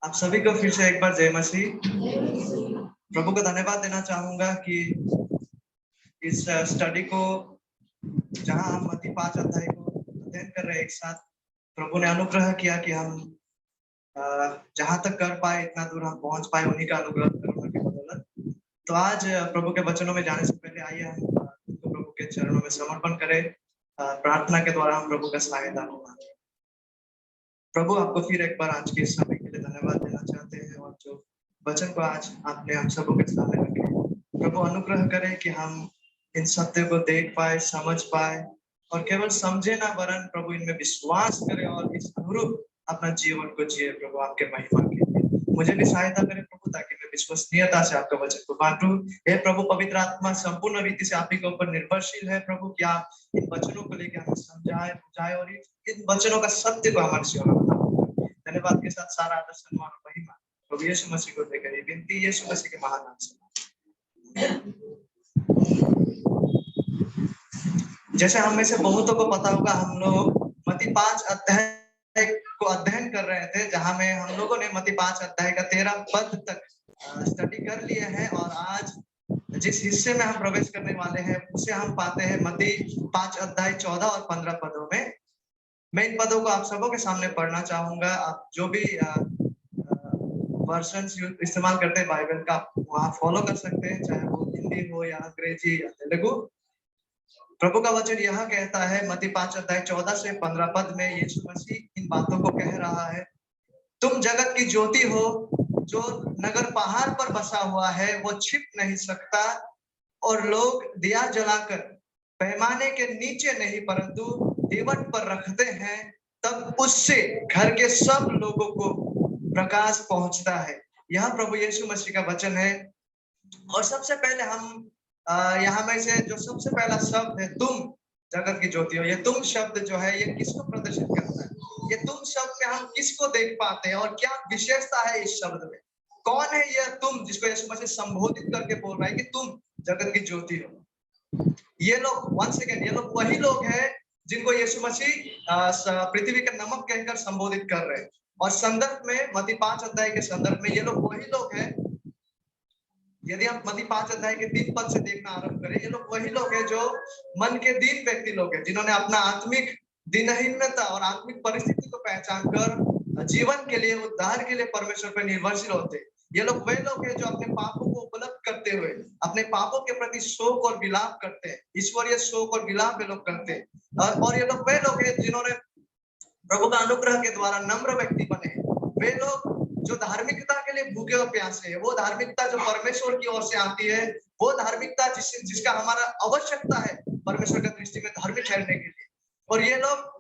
आप सभी को फिर से एक बार जय मसीह। प्रभु को धन्यवाद देना चाहूंगा कि इस स्टडी को जहां हम मत्ती 5 अध्याय को अध्ययन कर रहे हैं एक साथ, प्रभु ने अनुग्रह किया कि हम जहां तक कर पाए इतना दूर हम पहुंच पाए, उन्हीं का अनुग्रह करुणा की बदौलत। तो आज प्रभु के वचनों में जाने से पहले आइए हम खुद को प्रभु के चरणों में समर्पण करें। प्रार्थना के द्वारा हम प्रभु का सहायता होगा। प्रभु आपको फिर एक बार आज के इस समय के लिए धन्यवाद देना चाहते हैं, और जो वचन को आज आपने हम सबों के सामने रखे, प्रभु अनुग्रह करें कि हम इन सत्य को देख पाए, समझ पाए, और केवल समझे ना वरन प्रभु इनमें विश्वास करें और इस अनुरूप अपना जीवन को जिए। प्रभु आपके महिमा के लिए मुझे भी सहायता करें प्रभु, ताकि मैं विश्वसनीयता से आपका वचन को बांटूं। हे प्रभु, पवित्र आत्मा संपूर्ण रीति से आप ही के ऊपर निर्भरशील है प्रभु, कि आप इन वचनों को लेकर हमें समझाए बुझाए और इन वचनों का सत्य को हमारे जीवन में बताओ। धन्यवाद के साथ सारा आदर सम्मान और महिमा प्रभु यीशु मसीह को देकर, ये विनती यीशु मसीह के महान नाम से। जैसे हम में से बहुतों को पता होगा, हम लोग मत्ती 5 अध्याय को अध्ययन कर रहे थे, जहां में हम लोगों ने मत्ती 5 अध्याय का 13 पद तक स्टडी कर लिए हैं। और आज जिस हिस्से में हम प्रवेश करने वाले हैं उसे हम पाते हैं मत्ती 5 अध्याय 14 और 15 पदों में। मैं इन पदों को आप सबों के सामने पढ़ना चाहूंगा। आप जो भी वर्जन्स इस्तेमाल करते हैं बाइबल का, वहां फॉलो कर सकते हैं, चाहे वो हिंदी हो या अंग्रेजी या तेलुगु। प्रभु का वचन यह कहता है, मत्ती 5 अध्याय 14 से 15 पद में यीशु मसीह इन बातों को कह रहा है। तुम जगत की ज्योति हो। जो नगर पहाड़ पर बसा हुआ है वो छिप नहीं सकता, और लोग दिया जलाकर पैमाने के नीचे नहीं परंतु दीवट पर रखते हैं, तब उससे घर के सब लोगों को प्रकाश पहुंचता है। यह प्रभु यीशु मसीह का वचन है। और सबसे पहले हम यहाँ में से जो सबसे पहला शब्द है, तुम जगत की ज्योति हो, ये तुम शब्द जो है ये किसको प्रदर्शित करता है? ये तुम शब्द में हम किसको देख पाते हैं और क्या विशेषता है इस शब्द में? कौन है यह तुम जिसको यीशु मसीह संबोधित करके बोल रहा है कि तुम जगत की ज्योति हो? ये लोग वंस अगेन, ये लोग वही लोग हैं जिनको यीशु मसीह पृथ्वी का नमक कहकर संबोधित कर रहे हैं। और संदर्भ में मत्ती 5 अध्याय के संदर्भ में ये लोग वही लोग हैं। यदि आप मत्ती 5 अध्याय के 3 पद से देखना आरंभ करें, ये लोग वही लोग हैं जो मन के दीन व्यक्ति लोग हैं, जिन्होंने अपना आत्मिक दीनहीनता और आत्मिक परिस्थिति को पहचान कर जीवन के लिए, उद्धार के लिए परमेश्वर पर निर्भरशील होते हैं। ये लोग वही लोग हैं जो अपने पापों को उपलब्ध करते हुए अपने पापों के प्रति शोक और विलाप करते हैं, ईश्वरीय शोक और विलाप ये लोग करते हैं। और ये लोग वही लोग हैं जिन्होंने प्रभु का अनुग्रह के द्वारा नम्र व्यक्ति बने। वे लोग जो धार्मिकता के लिए भूखे और प्यासे हैं, वो धार्मिकता जो परमेश्वर की ओर से आती है, वो धार्मिकता जिसका हमारा आवश्यकता है परमेश्वर की दृष्टि में धार्मिक ठहरने के लिए। और ये लोग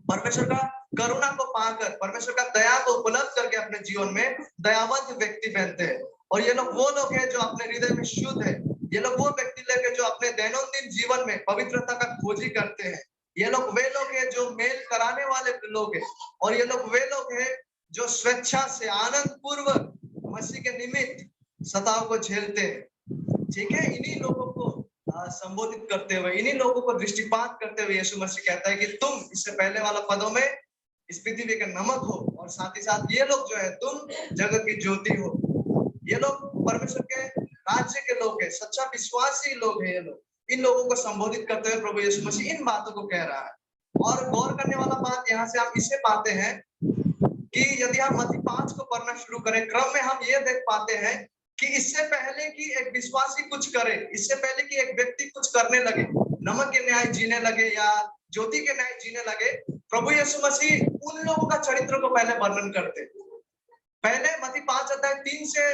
परमेश्वर का करुणा को पाकर, परमेश्वर का दया को उपलब्ध करके अपने जीवन में दयावंत व्यक्ति बनते हैं। और ये लोग वो लोग हैं जो अपने हृदय में शुद्ध है। ये लोग वो व्यक्ति लोग हैं जो अपने दैनंदिन जीवन में पवित्रता का खोजी करते हैं। ये लोग वे लोग हैं जो मेल कराने वाले लोग हैं। और ये लोग वे लोग हैं जो स्वेच्छा से आनंद पूर्वक मसीह के निमित्त सताव को झेलते हैं। ठीक है, इन्हीं लोगों को संबोधित करते हुए, इन्हीं लोगों को दृष्टिपात करते हुए यीशु मसीह कहता है कि तुम, इससे पहले वाला पदों में, इस पृथ्वी के नमक हो, और साथ ही साथ ये लोग जो है तुम जगत की ज्योति हो। ये लोग परमेश्वर के राज्य के लोग हैं, सच्चा विश्वासी लोग हैं। ये लोग, इन लोगों को संबोधित करते हुए प्रभु यीशु मसीह इन बातों को कह रहा है। और गौर करने वाला बात यहाँ से हम इसे पाते हैं कि यदि हम मत्ती 5 को पढ़ना शुरू करें, क्रम में हम ये देख पाते हैं कि इससे पहले कि एक विश्वासी कुछ करे, इससे पहले कि एक व्यक्ति कुछ करने लगे, नमक के न्याय जीने लगे या ज्योति के न्याय जीने लगे, प्रभु यीशु मसीह उन लोगों का चरित्र को पहले वर्णन करते। पहले मत्ती 5 अध्याय 3 से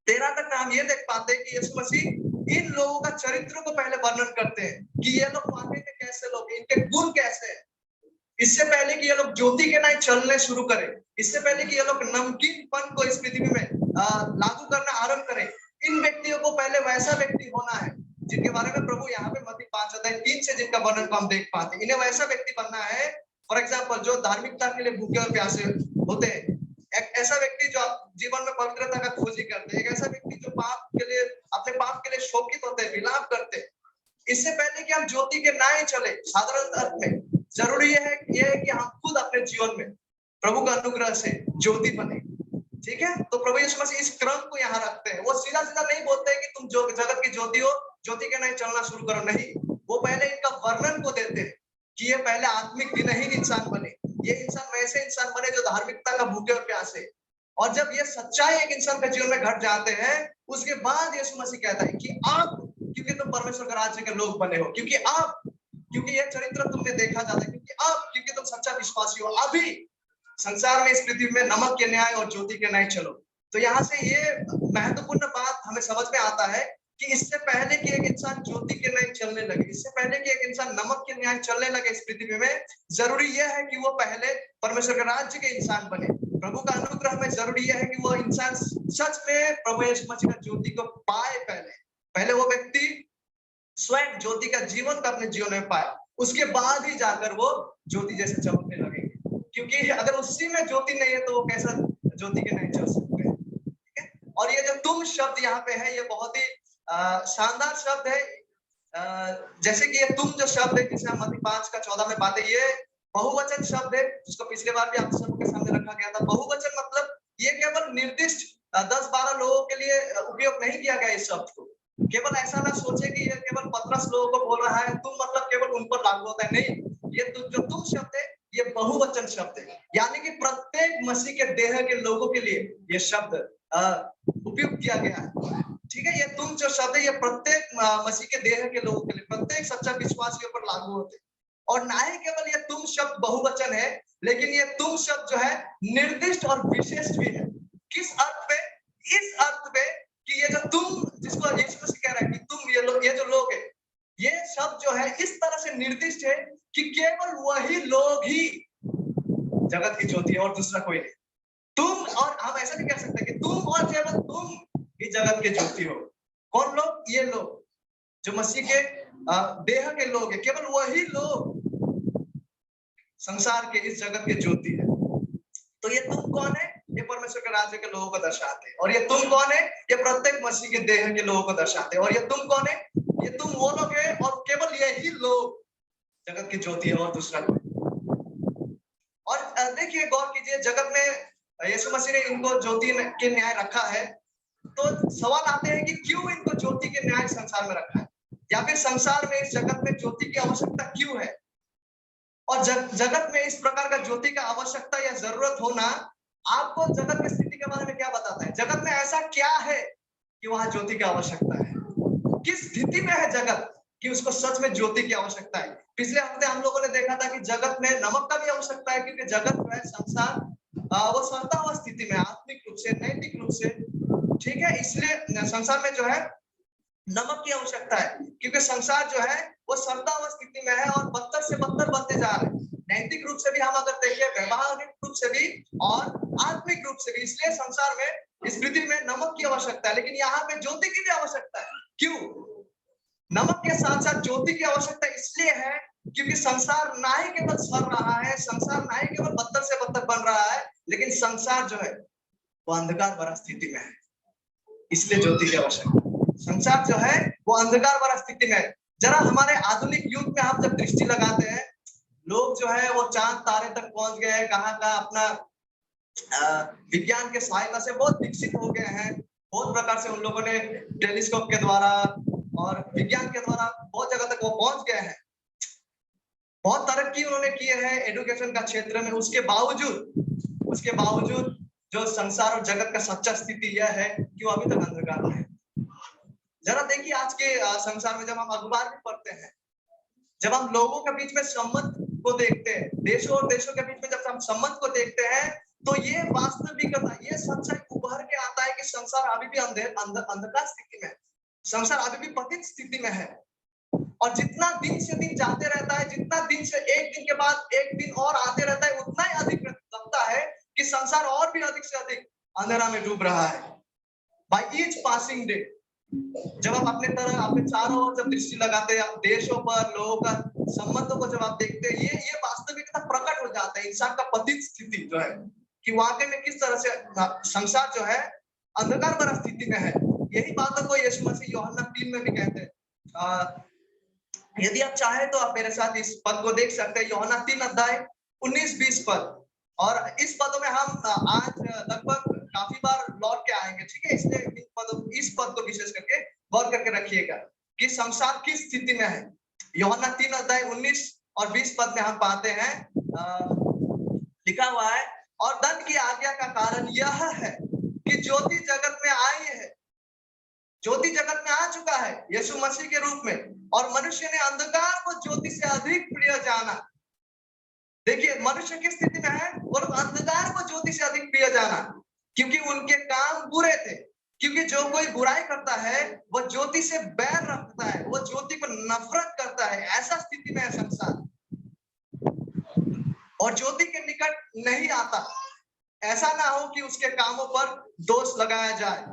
13 तक हम ये देख पाते हैं कि यीशु मसीह इन लोगों का चरित्र को पहले वर्णन करते हैं कि ये लोग वाकई में कैसे लोग हैं, इनके गुण कैसे हैं। इससे पहले कि ये लोग ज्योति के न्याय चलने शुरू करें, इससे पहले कि ये लोग नमकीनपन को इस पृथ्वी में लागू करना आरंभ करें, इन व्यक्तियों को पहले वैसा व्यक्ति होना है जिनके बारे में प्रभु यहाँ पे मत्ती 5 अध्याय 3 से जिनका वर्णन को हम देख पाते हैं। इन्हें वैसा व्यक्ति बनना है, फॉर एग्जाम्पल, जो धार्मिकता के लिए भूखे और प्यासे होते हैं, एक ऐसा व्यक्ति जो जीवन में पवित्रता का खोजी करते हैं, एक ऐसा व्यक्ति जो पाप के लिए, अपने पाप के लिए शोकित होते हैं, विलाप करते हैं। इससे पहले कि हम ज्योति के न्याय चले, साधारण अर्थ में जरूरी ये है कि हम खुद अपने जीवन में प्रभु का अनुग्रह से ज्योति बने। ठीक है, तो प्रभु यीशु मसीह इस क्रम को यहाँ रखते हैं। वो सीधा सीधा नहीं बोलते हैं कि तुम जो जगत की ज्योति हो, ज्योति के नहीं चलना शुरू करो, नहीं। वो पहले इनका वर्णन को देते हैं कि ये पहले आत्मिक दिनहीन इंसान बने, ये इंसान वैसे इंसान बने जो धार्मिकता का भूखे और प्यासे। और जब ये सच्चाई एक इंसान के जीवन में घट जाते हैं, उसके बाद यीशु मसीह कहता है कि आप, क्योंकि तुम परमेश्वर का राज्य के लोग बने हो, क्योंकि आप, क्योंकि ये चरित्र तुमने देखा जाता है, क्योंकि आप, क्योंकि तुम सच्चा विश्वासी हो, अभी संसार में, इस पृथ्वी में नमक के न्याय और ज्योति के न्याय चलो। तो यहाँ से ये महत्वपूर्ण बात हमें समझ में आता है कि इससे पहले कि एक इंसान ज्योति के न्याय चलने लगे, इससे पहले कि एक इंसान नमक के न्याय चलने लगे इस पृथ्वी में, जरूरी यह है कि वो पहले परमेश्वर के राज्य के इंसान बने। प्रभु का अनुग्रह में जरूरी यह है कि वो इंसान सच में प्रभु यीशु मसीह का ज्योति को पाए। पहले वो व्यक्ति स्वयं ज्योति का जीवन का अपने जीवन में पाए, उसके बाद ही जाकर वो ज्योति जैसे चमकने लगेंगे। क्योंकि अगर उसी में ज्योति नहीं है तो वो कैसा ज्योति के नहीं चल सकते हैं। ठीक है, और ये जो तुम शब्द यहाँ पे है, ये बहुत ही शानदार शब्द है। जैसे कि ये तुम जो शब्द है, जिसे हम मत्ती 5:14 में पाते, ये बहुवचन शब्द है, जिसको पिछले बार भी आप सबके सामने रखा गया था। बहुवचन मतलब ये केवल निर्दिष्ट 10-12 लोगों के लिए उपयोग नहीं किया गया इस शब्द को। केवल ऐसा ना सोचे कि ये केवल पतरस लोगों को बोल रहा है, तुम मतलब केवल उन पर लागू होता है, नहीं। ये जो तुम शब्द है, ये बहुवचन शब्द है, यानी कि प्रत्येक मसीह के देह के लोगों के लिए ये शब्द उपयोग किया गया है। ठीक है, ये तुम जो शब्द है, ये प्रत्येक मसीह के देह के लोगों के लिए, प्रत्येक सच्चा विश्वासियों पर लागू होते हैं। और ना ही केवल ये तुम शब्द बहुवचन है, लेकिन ये तुम शब्द जो है निर्दिष्ट और विशेष भी है। किस अर्थ पे? इस अर्थ पे कि ये जो तुम, जिसको यीशु मसीह कह रहा है कि तुम, ये लोग, ये जो लोग है, ये शब्द जो है इस तरह से निर्दिष्ट है कि केवल वही लोग ही जगत की ज्योति है और दूसरा कोई नहीं। तुम, और हम ऐसा नहीं कह सकते कि तुम और केवल तुम ही जगत के ज्योति हो। कौन लोग? ये लोग जो मसीह के देह के लोग है, केवल वही लोग संसार के, इस जगत के ज्योति है। तो ये तुम कौन है? ये परमेश्वर के राज्य के लोगों को दर्शाते हैं। और ये तुम कौन है? ये प्रत्येक मसीह के देह के लोगों को दर्शाते हैं। और ये तुम कौन है? ये तुम वो लोग है, और केवल यही लोग जगत की ज्योति है और दूसरा कोई। और देखिए, गौर कीजिए, जगत में यीशु मसीह ने इनको ज्योति के न्याय रखा है, तो सवाल आते हैं कि क्यों इनको ज्योति के न्याय संसार में रखा है, या फिर संसार में, इस जगत में ज्योति की आवश्यकता क्यों है? और जगत में इस प्रकार का ज्योति का आवश्यकता या जरूरत होना आपको जगत की स्थिति के बारे में क्या बताता है? जगत में ऐसा क्या है कि वहां ज्योति की आवश्यकता है? किस स्थिति में है जगत कि उसको सच में ज्योति की आवश्यकता है? पिछले हफ्ते हम लोगों ने देखा था कि जगत में नमक का भी आवश्यकता है, क्योंकि जगत जो है, संसार, वो सड़ता हुआ स्थिति में, आत्मिक रूप से, नैतिक रूप से। ठीक है, इसलिए संसार में जो है नमक की आवश्यकता है, क्योंकि संसार जो है वो सड़ता हुआ स्थिति में है और बदतर से बदतर बनते जा रहे हैं। नैतिक रूप से भी हम अगर देखें, व्यवहारिक रूप से भी और आत्मिक रूप से भी। इसलिए संसार में, इस पृथ्वी में नमक की आवश्यकता है, लेकिन यहाँ पे ज्योति की भी आवश्यकता है। क्यों? नमक के साथ साथ ज्योति की आवश्यकता इसलिए है क्योंकि संसार ना ही केवल सड़ रहा है, संसार ना ही केवल बदतर से बदतर बन रहा है, लेकिन संसार जो है वो अंधकार भरा स्थिति में है। इसलिए ज्योति की आवश्यकता। संसार जो है वो अंधकार भरा स्थिति में है। जरा हमारे आधुनिक युग में हम जब दृष्टि लगाते हैं, लोग जो है वो चांद तारे तक पहुंच गए हैं, कहाँ का अपना विज्ञान के सहायता से बहुत विकसित हो गए हैं। बहुत प्रकार से उन लोगों ने टेलीस्कोप के द्वारा और विज्ञान के द्वारा बहुत जगह तक वो पहुंच गए हैं। बहुत तरक्की उन्होंने किए हैं एजुकेशन का क्षेत्र में। उसके बावजूद जो संसार और जगत का सच्चा स्थिति यह है कि वो अभी तक अंधकार में है। जरा देखिए, आज के संसार में जब हम अखबार भी पढ़ते हैं, जब हम लोगों के बीच में संबंध को देखते हैं, देशों और देशों के बीच में जब हम संबंध को देखते हैं, तो ये वास्तविकता, ये सच्चाई उभर के आता है कि संसार अभी भी अंधकार स्थिति में है, संसार अभी भी पतित स्थिति में है। और जितना दिन से दिन जाते रहता है, जितना दिन से एक दिन के बाद एक दिन और आते रहता है, उतना ही अधिक लगता है कि संसार और भी अधिक से अधिक अंधेरा में डूब रहा है। बाय ईच पासिंग डे, जब आप अपने चारों ओर जब दृष्टि लगाते हैं, देशों पर, लोगों का संबंधों को जब आप देखते हैं, ये वास्तविकता प्रकट हो जाता है, इंसान का पतित स्थिति जो है, कि वाकई में किस तरह से संसार जो है अंधकार भरा स्थिति में है। यही बातों को यीशु मसीह यूहन्ना 3 में भी कहते हैं। यदि आप चाहे तो आप मेरे साथ इस पद को देख सकते हैं, यूहन्ना 3 अध्याय 19-20 पद। और इस पदों में हम आज लगभग काफी बार लौट के आएंगे, ठीक है। इसलिए इस पद को विशेष करके गौर करके रखिएगा कि संसार किस स्थिति में है। यूहन्ना 3:19 और 20 पद में हम पाते हैं, लिखा हुआ है, और दंड की आज्ञा का कारण यह है कि ज्योति जगत में आई है, ज्योति जगत में आ चुका है यीशु मसीह के रूप में, और मनुष्य ने अंधकार को ज्योति से अधिक प्रिय जाना। देखिए मनुष्य किस स्थिति में है, वो लोग अंधकार को ज्योति से अधिक प्रिय जाना, क्योंकि उनके काम बुरे थे। क्योंकि जो कोई बुराई करता है वो ज्योति से बैर रखता है, वो ज्योति को नफरत करता है। ऐसा स्थिति में है संसार, और ज्योति के निकट नहीं आता, ऐसा ना हो कि उसके कामों पर दोष लगाया जाए।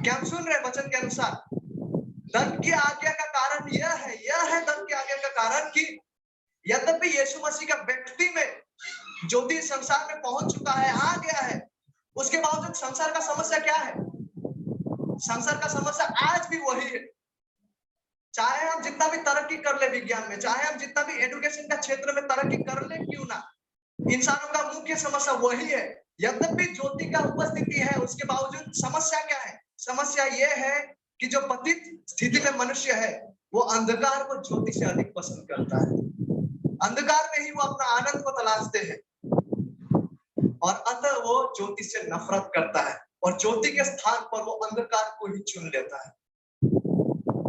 क्या हम सुन रहे वचन के अनुसार? दंड की आज्ञा का कारण यह है दंड की आज्ञा का कारण कि यद्यपि यीशु मसीह का व्यक्ति में ज्योति संसार में पहुंच चुका है, आ गया है, उसके बावजूद संसार का समस्या क्या है? संसार का समस्या आज भी वही है। चाहे हम जितना भी तरक्की कर ले विज्ञान में, चाहे हम जितना भी एजुकेशन का क्षेत्र में तरक्की कर ले क्यों ना, इंसानों का मुख्य समस्या वही है। यद्यपि ज्योति का उपस्थिति है, उसके बावजूद समस्या क्या है? समस्या यह है कि जो पतित स्थिति में मनुष्य है वो अंधकार को ज्योति से अधिक पसंद करता है। अंधकार में ही वो अपना आनंद को तलाशते हैं, और अतः वो ज्योति से नफरत करता है, और ज्योति के स्थान पर वो अंधकार को ही चुन लेता है।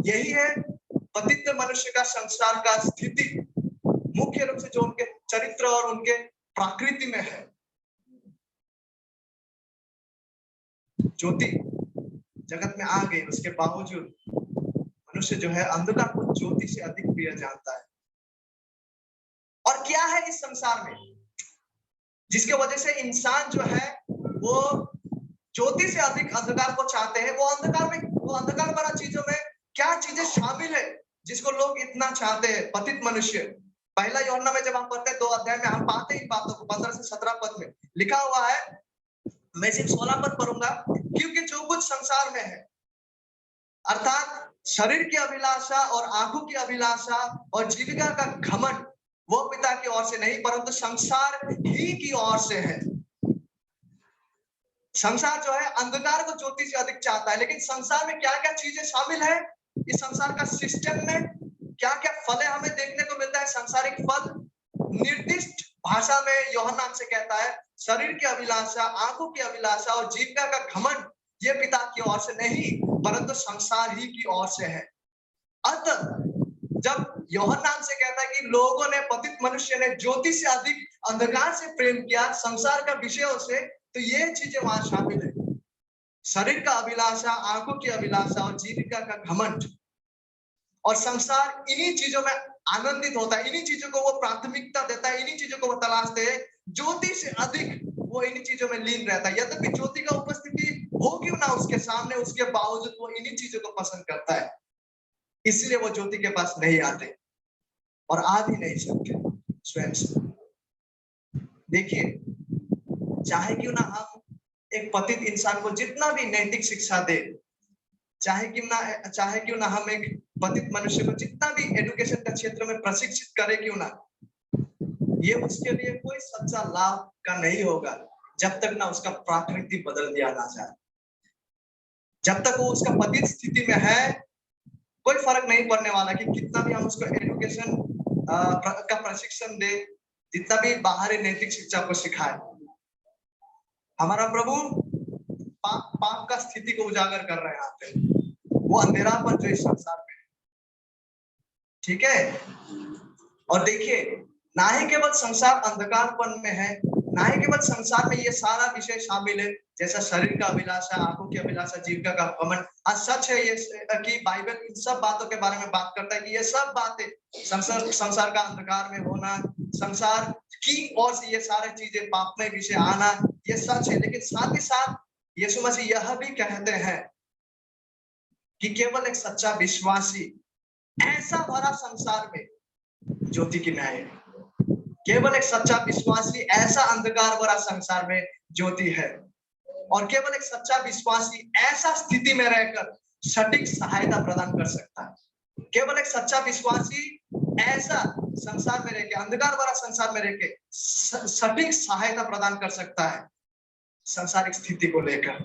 यही है पतित मनुष्य का संसार का स्थिति, मुख्य रूप से जो उनके चरित्र और उनके प्रकृति में है। ज्योति जगत में आ गई, उसके बावजूद मनुष्य जो है अंधकार को ज्योति से अधिक प्रिय जानता है। और क्या है इस संसार में जिसके वजह से इंसान जो है वो ज्योति से अधिक अंधकार को चाहते हैं? वो अंधकार भरा चीजों में क्या चीजें शामिल है जिसको लोग इतना चाहते हैं? पतित मनुष्य। पहला यूहन्ना में जब हम पढ़ते हैं 2 अध्याय में हम पाते हैं इन बातों को। 15 से 17 पद में लिखा हुआ है, मैं सिर्फ 16 पद पढ़ूंगा। क्योंकि जो कुछ संसार में है, अर्थात शरीर की अभिलाषा और आंखों की अभिलाषा और जीविका का घमंड, वो पिता की ओर से नहीं परंतु संसार ही की ओर से है। संसार जो है अंधकार को ज्योति से अधिक चाहता है, लेकिन संसार में क्या क्या चीजें शामिल है? इस संसार का सिस्टम में क्या क्या फल हमें देखने को मिलता है? सांसारिक फल निर्दिष्ट भाषा में यूहन्ना हमसे कहता है, शरीर की अभिलाषा, आंखों की अभिलाषा और जीविका का घमंड, ये पिता की ओर से नहीं परंतु संसार ही की ओर से है। अतः जब यूहन्ना हमसे कहता है कि लोगों ने, पतित मनुष्य ने ज्योति से अधिक अंधकार से प्रेम किया संसार का विषयों से, तो ये चीजें वहां शामिल है। शरीर का अभिलाषा, आंखों की अभिलाषा और जीविका का घमंड। और संसार इन्हीं चीजों में आनंदित होता है, इन्हीं चीजों को वो प्राथमिकता देता है, इन्हीं चीजों को वो तलाशते हैं। ज्योति से अधिक वो इन्हीं चीजों में लीन रहता है। यद्यपि ज्योति का उपस्थिति हो क्यों ना उसके सामने, उसके बावजूद वो इन्हीं चीजों को पसंद करता है। इसलिए वो ज्योति के पास नहीं आते और आ भी नहीं सकते स्वयं से। देखिए, चाहे क्यों ना हम एक पतित इंसान को जितना भी नैतिक शिक्षा दे, चाहे क्यों ना हम एक पतित मनुष्य को जितना भी एजुकेशन का क्षेत्र में प्रशिक्षित करें क्यों ना, ये उसके लिए कोई सच्चा लाभ का नहीं होगा जब तक ना उसका प्रकृति बदल दिया ना जाए। जब तक वो उसका पतित स्थिति में है, कोई फर्क नहीं पड़ने वाला कि कितना भी हम उसको एजुकेशन का प्रशिक्षण दे, जितना भी बाहरी नैतिक शिक्षा को सिखाए। हमारा प्रभु पाप का स्थिति को उजागर कर रहे हैं यहाँ पे, वो अंधेरापन जो इस संसार में, ठीक है। और देखिए, ना ही केवल संसार अंधकारपन में है, ना ही केवल संसार में ये सारा विषय शामिल है, जैसा शरीर का अभिलाषा, आंखों की अभिलाषा, जीविका का घमंड। आज सच है ये कि बाइबल इन सब बातों के बारे में बात करता है कि ये सब बातें, संसार का अंधकार में होना, संसार की ओर से ये सारी चीजें, पापमय विषय आना, ये सच है। लेकिन साथ ही साथ यीशु मसीह यह भी कहते हैं कि केवल एक सच्चा विश्वासी ऐसा भरा संसार में ज्योति की न्याय है। केवल एक सच्चा विश्वासी ऐसा अंधकार भरा संसार में ज्योति है, और केवल एक सच्चा विश्वासी ऐसा स्थिति में रहकर सटीक सहायता प्रदान कर सकता है। केवल एक सच्चा विश्वासी ऐसा संसार में रह के, अंधकार वाला संसार में रह के सटीक सहायता प्रदान कर सकता है संसारिक स्थिति को लेकर।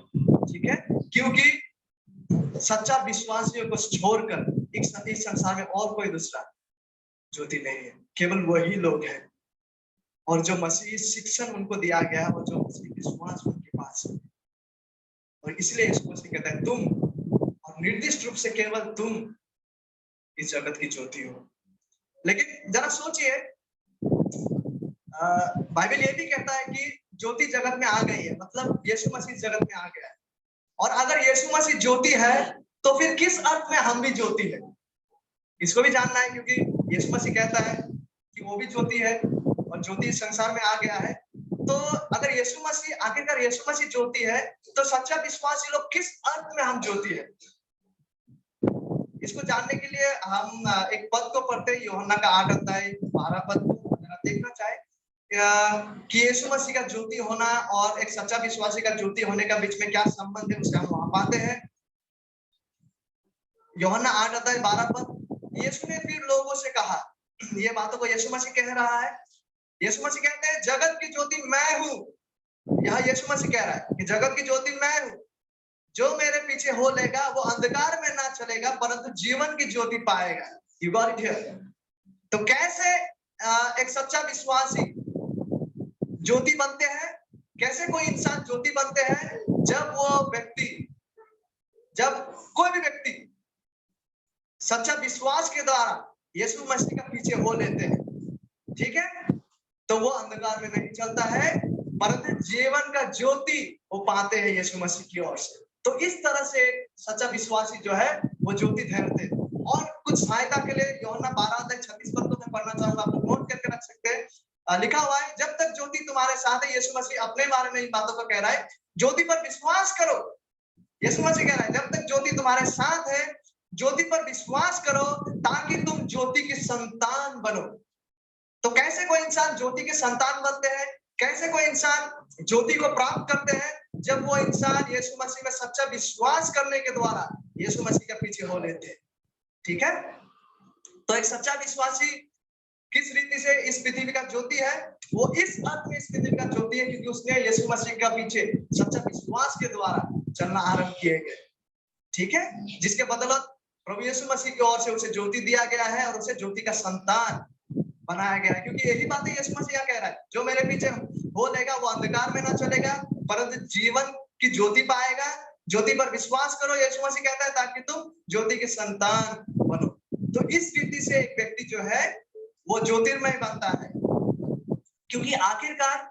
ठीक है, क्योंकि सच्चा विश्वासियों को छोड़कर इस संसार में और कोई दूसरा ज्योति नहीं है, केवल वही लोग हैं और जो मसीह शिक्षण उनको दिया गया है और जो मसीह विश्वास उनके पास है। और इसलिए यीशु मसीह कहता है तुम, और निर्दिष्ट रूप से केवल तुम इस जगत की ज्योति हो। लेकिन जरा सोचिए, बाइबल ये भी कहता है कि ज्योति जगत में आ गई है, मतलब यीशु मसीह जगत में आ गया है। और अगर यीशु मसीह ज्योति है तो फिर किस अर्थ में हम भी ज्योति है, इसको भी जानना है, क्योंकि यीशु मसीह कहता है कि वो भी ज्योति है और ज्योति इस संसार में आ गया है। तो अगर यीशु मसीह, आखिरकार यीशु मसीह ज्योति है, तो सच्चा विश्वासी लोग किस अर्थ में हम ज्योति है, इसको जानने के लिए हम एक पद को पढ़ते हैं, यूहन्ना का 8 अध्याय 12 पद को। अगर आप देखना चाहे कि यीशु मसीह का ज्योति होना और एक सच्चा विश्वासी का ज्योति होने का बीच में क्या संबंध है, उसे हम वहां पाते हैं। यूहन्ना 8 अध्याय 12 पद, यीशु ने फिर लोगों से कहा, ये बातों को यीशु मसीह कह रहा है। यीशु मसीह कहते हैं जगत की ज्योति मैं हूँ। यहाँ यीशु मसीह कह रहा है कि जगत की ज्योति मैं हूँ, जो मेरे पीछे हो लेगा वो अंधकार में ना चलेगा परंतु जीवन की ज्योति पाएगा। You got it here? तो कैसे एक सच्चा विश्वासी ज्योति बनते हैं, कैसे कोई इंसान ज्योति बनते हैं, जब कोई भी व्यक्ति सच्चा विश्वास के द्वारा यीशु मसीह का पीछे हो लेते हैं, ठीक है, तो वो अंधकार में नहीं चलता है परंतु जीवन का ज्योति वो पाते हैं यीशु मसीह की ओर से। तो इस तरह से सच्चा विश्वासी जो है वो ज्योति ठहरते हैं। और कुछ सहायता के लिए यूहन्ना 12:36 पद को मैं पढ़ना चाहूंगा, आप नोट करके रख सकते हैं। लिखा हुआ है, जब तक ज्योति तुम्हारे साथ है, यीशु मसीह अपने बारे में इन बातों को कह रहा है, ज्योति पर विश्वास करो। यीशु मसीह कह रहा है जब तक ज्योति तुम्हारे साथ है, ज्योति पर विश्वास करो ताकि तुम ज्योति की संतान बनो। तो कैसे कोई इंसान ज्योति के संतान बनते हैं, कैसे कोई इंसान ज्योति को प्राप्त करते हैं, जब वो इंसान यीशु मसीह में सच्चा विश्वास करने के द्वारा यीशु मसीह के पीछे हो लेते हैं। ठीक है, तो एक सच्चा विश्वासी किस रीति से इस पृथ्वी का ज्योति है, वो इस अर्थ में इस पृथ्वी का ज्योति है क्योंकि उसने यीशु मसीह के पीछे सच्चा विश्वास के द्वारा चलना आरंभ किए गए। ठीक है, जिसके बदौलत प्रभु यीशु मसीह की ओर से उसे ज्योति दिया गया है और उसे ज्योति का संतान बनाया गया है। क्योंकि यही बात यीशु मसीह कह रहा है, जो मेरे पीछे हो लेगा वो अंधकार में ना चलेगा परंतु जीवन की ज्योति पाएगा। ज्योति पर विश्वास करो, यीशु मसीह कहता है, ताकि तुम ज्योति के संतान बनो। तो इस रीति से एक व्यक्ति जो है वो ज्योतिर्मय बनता है, क्योंकि आखिरकार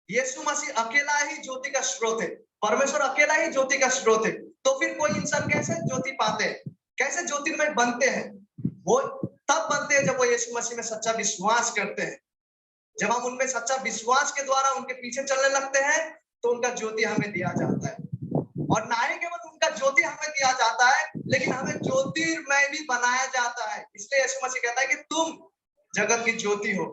यीशु मसीह अकेला ही ज्योति का स्रोत है, परमेश्वर अकेला ही ज्योति का स्रोत है। तो फिर कोई इंसान कैसे ज्योति पाते हैं, कैसे ज्योतिर्मय बनते हैं? वो तब बनते हैं जब वो यीशु मसीह में सच्चा विश्वास करते हैं। जब हम उनमें सच्चा विश्वास के द्वारा उनके पीछे चलने लगते हैं तो उनका ज्योति हमें दिया जाता है। और ना ही केवल उनका ज्योति हमें दिया जाता है लेकिन हमें ज्योतिर्मय भी बनाया जाता है। इसलिए यीशु मसीह कहता है कि तुम जगत की ज्योति हो।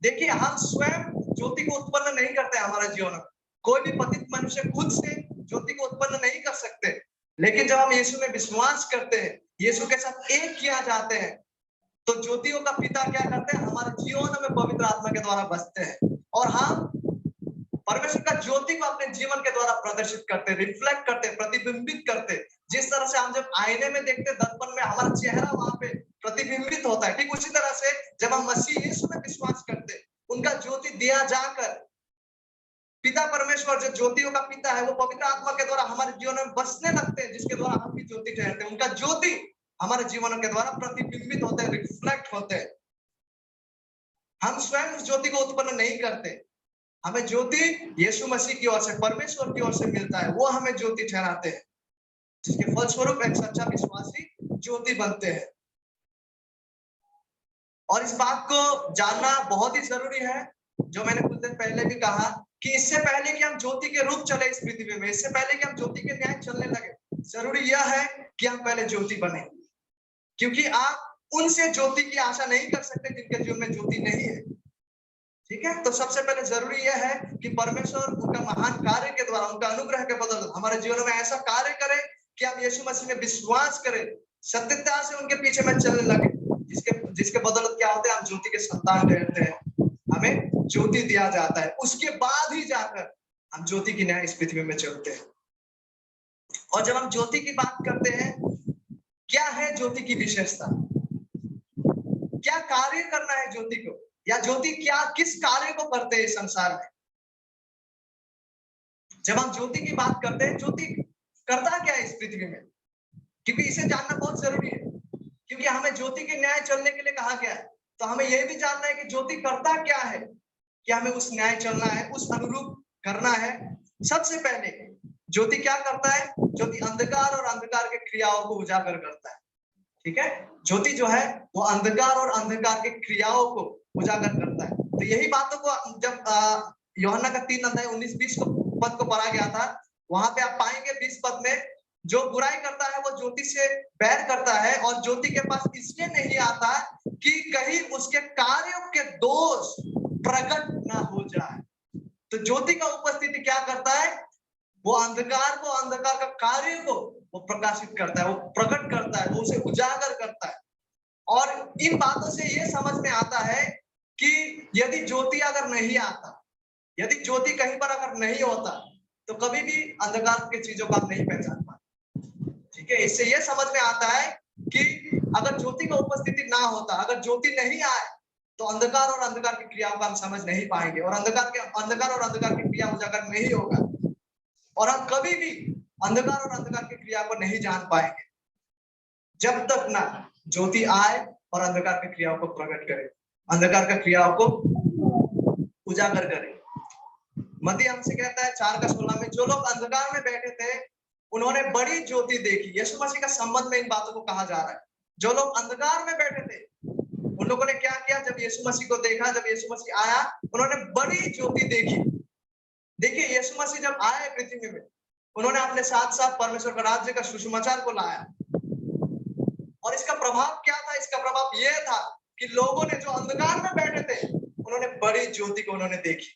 देखिए, हम स्वयं ज्योति को उत्पन्न नहीं करते हमारे जीवन में। कोई भी पतित मनुष्य खुद से ज्योति को उत्पन्न नहीं कर सकते, लेकिन जब हम यीशु में विश्वास करते हैं, यीशु के साथ एक किया जाते हैं, तो ज्योतियों का पिता क्या करते हैं, हमारे जीवन में पवित्र आत्मा के द्वारा बसते हैं और हम परमेश्वर का ज्योति को अपने जीवन के द्वारा प्रदर्शित करते, रिफ्लेक्ट करते, प्रतिबिंबित करते। जिस तरह से हम जब आईने में देखते, दर्पण में हमारा चेहरा वहां पे प्रतिबिंबित होता है, ठीक उसी तरह से जब हम मसीह यीशु में विश्वास करते, उनका ज्योति दिया जाकर पिता परमेश्वर जो ज्योतियों का पिता है वो पवित्र आत्मा के द्वारा हमारे जीवन में बसने लगते हैं, जिसके द्वारा हम भी ज्योति ठहरते हैं। उनका ज्योति हमारे जीवनों के द्वारा प्रतिबिंबित होते हैं, रिफ्लेक्ट होते हैं। हम स्वयं उस ज्योति को उत्पन्न नहीं करते, हमें ज्योति यीशु मसीह की ओर से, परमेश्वर की ओर से मिलता है, वो हमें ज्योति ठहराते हैं, जिसके फलस्वरूप एक सच्चा विश्वासी ज्योति बनते हैं। और इस बात को जानना बहुत ही जरूरी है, जो मैंने कुछ दिन पहले भी कहा कि इससे पहले कि हम ज्योति के रूप चले इस पृथ्वी में, इससे पहले कि हम ज्योति के न्याय चलने लगे, जरूरी यह है कि हम पहले ज्योति बने। क्योंकि आप उनसे ज्योति की आशा नहीं कर सकते जिनके जीवन में ज्योति नहीं है। ठीक है, तो सबसे पहले जरूरी यह है कि परमेश्वर उनका महान कार्य के द्वारा, उनका अनुग्रह के बदौलत हमारे जीवन में ऐसा कार्य करे कि हम यीशु मसीह में विश्वास करें, सत्यता से उनके पीछे में चलने लगे, जिसके जिसके बदौलत क्या होता है, हम ज्योति के संतान ठहरते हैं, हमें ज्योति दिया जाता है, उसके बाद ही जाकर हम ज्योति की न्याय इस पृथ्वी में चलते हैं। और जब हम ज्योति की बात करते हैं, क्या है ज्योति की विशेषता, क्या कार्य करना है ज्योति को, या ज्योति क्या किस कार्य को करते हैं इस संसार में। जब हम ज्योति की बात करते हैं, ज्योति करता क्या है इस पृथ्वी में, क्योंकि इसे जानना बहुत जरूरी है, क्योंकि हमें ज्योति के न्याय चलने के लिए कहा गया है। तो हमें यह भी जानना है कि ज्योति करता क्या है, कि हमें उस न्याय चलना है, उस अनुरूप करना है। सबसे पहले ज्योति क्या करता है, ज्योति अंधकार और अंधकार के क्रियाओं को उजागर करता है। ठीक है, ज्योति जो है वो अंधकार और अंधकार के क्रियाओं को उजागर करता है। तो यही बातों को जब यूहन्ना का 3:19-20 पद को पढ़ा गया था, वहां पे आप पाएंगे 20 पद में, जो बुराई करता है वो ज्योति से बैर करता है और ज्योति के पास इसलिए नहीं आता कि कहीं उसके कार्यों के दोष प्रकट ना हो जाए। तो ज्योति का उपस्थिति क्या करता है, वो अंधकार को, अंधकार का कार्य को वो प्रकाशित करता है, वो प्रकट करता है, वो उसे उजागर करता है। और इन बातों से ये समझ में आता है कि यदि ज्योति अगर नहीं आता, यदि ज्योति कहीं पर अगर नहीं होता, तो कभी भी अंधकार के चीजों को आप नहीं पहचान पाते। ठीक है, इससे ये समझ में आता है कि अगर ज्योति का उपस्थिति ना होता, अगर ज्योति नहीं आए, तो अंधकार और अंधकार की क्रियाओं को हम समझ नहीं पाएंगे, और अंधकार और अंधकार की क्रिया उजागर नहीं होगा, और हम कभी भी अंधकार और अंधकार की क्रिया को नहीं जान पाएंगे जब तक ना ज्योति आए और अंधकार की क्रियाओं को प्रकट करे, अंधकार की क्रियाओं को उजागर करे। मत्ती हमसे कहता है 4:16 में, जो लोग अंधकार में बैठे थे उन्होंने बड़ी ज्योति देखी। यीशु मसीह का संबंध में इन बातों को कहा जा रहा है। जो लोग अंधकार में बैठे थे उन लोगों ने क्या किया, जब यीशु मसीह को देखा, जब यीशु मसीह आया, उन्होंने बड़ी ज्योति देखी। देखिए, यीशु मसीह जब आए पृथ्वी में, उन्होंने अपने साथ साथ परमेश्वर का राज्य का सुसमाचार को लाया, और इसका प्रभाव क्या था, इसका प्रभाव यह था कि लोगों ने जो अंधकार में बैठे थे उन्होंने बड़ी ज्योति को उन्होंने देखी।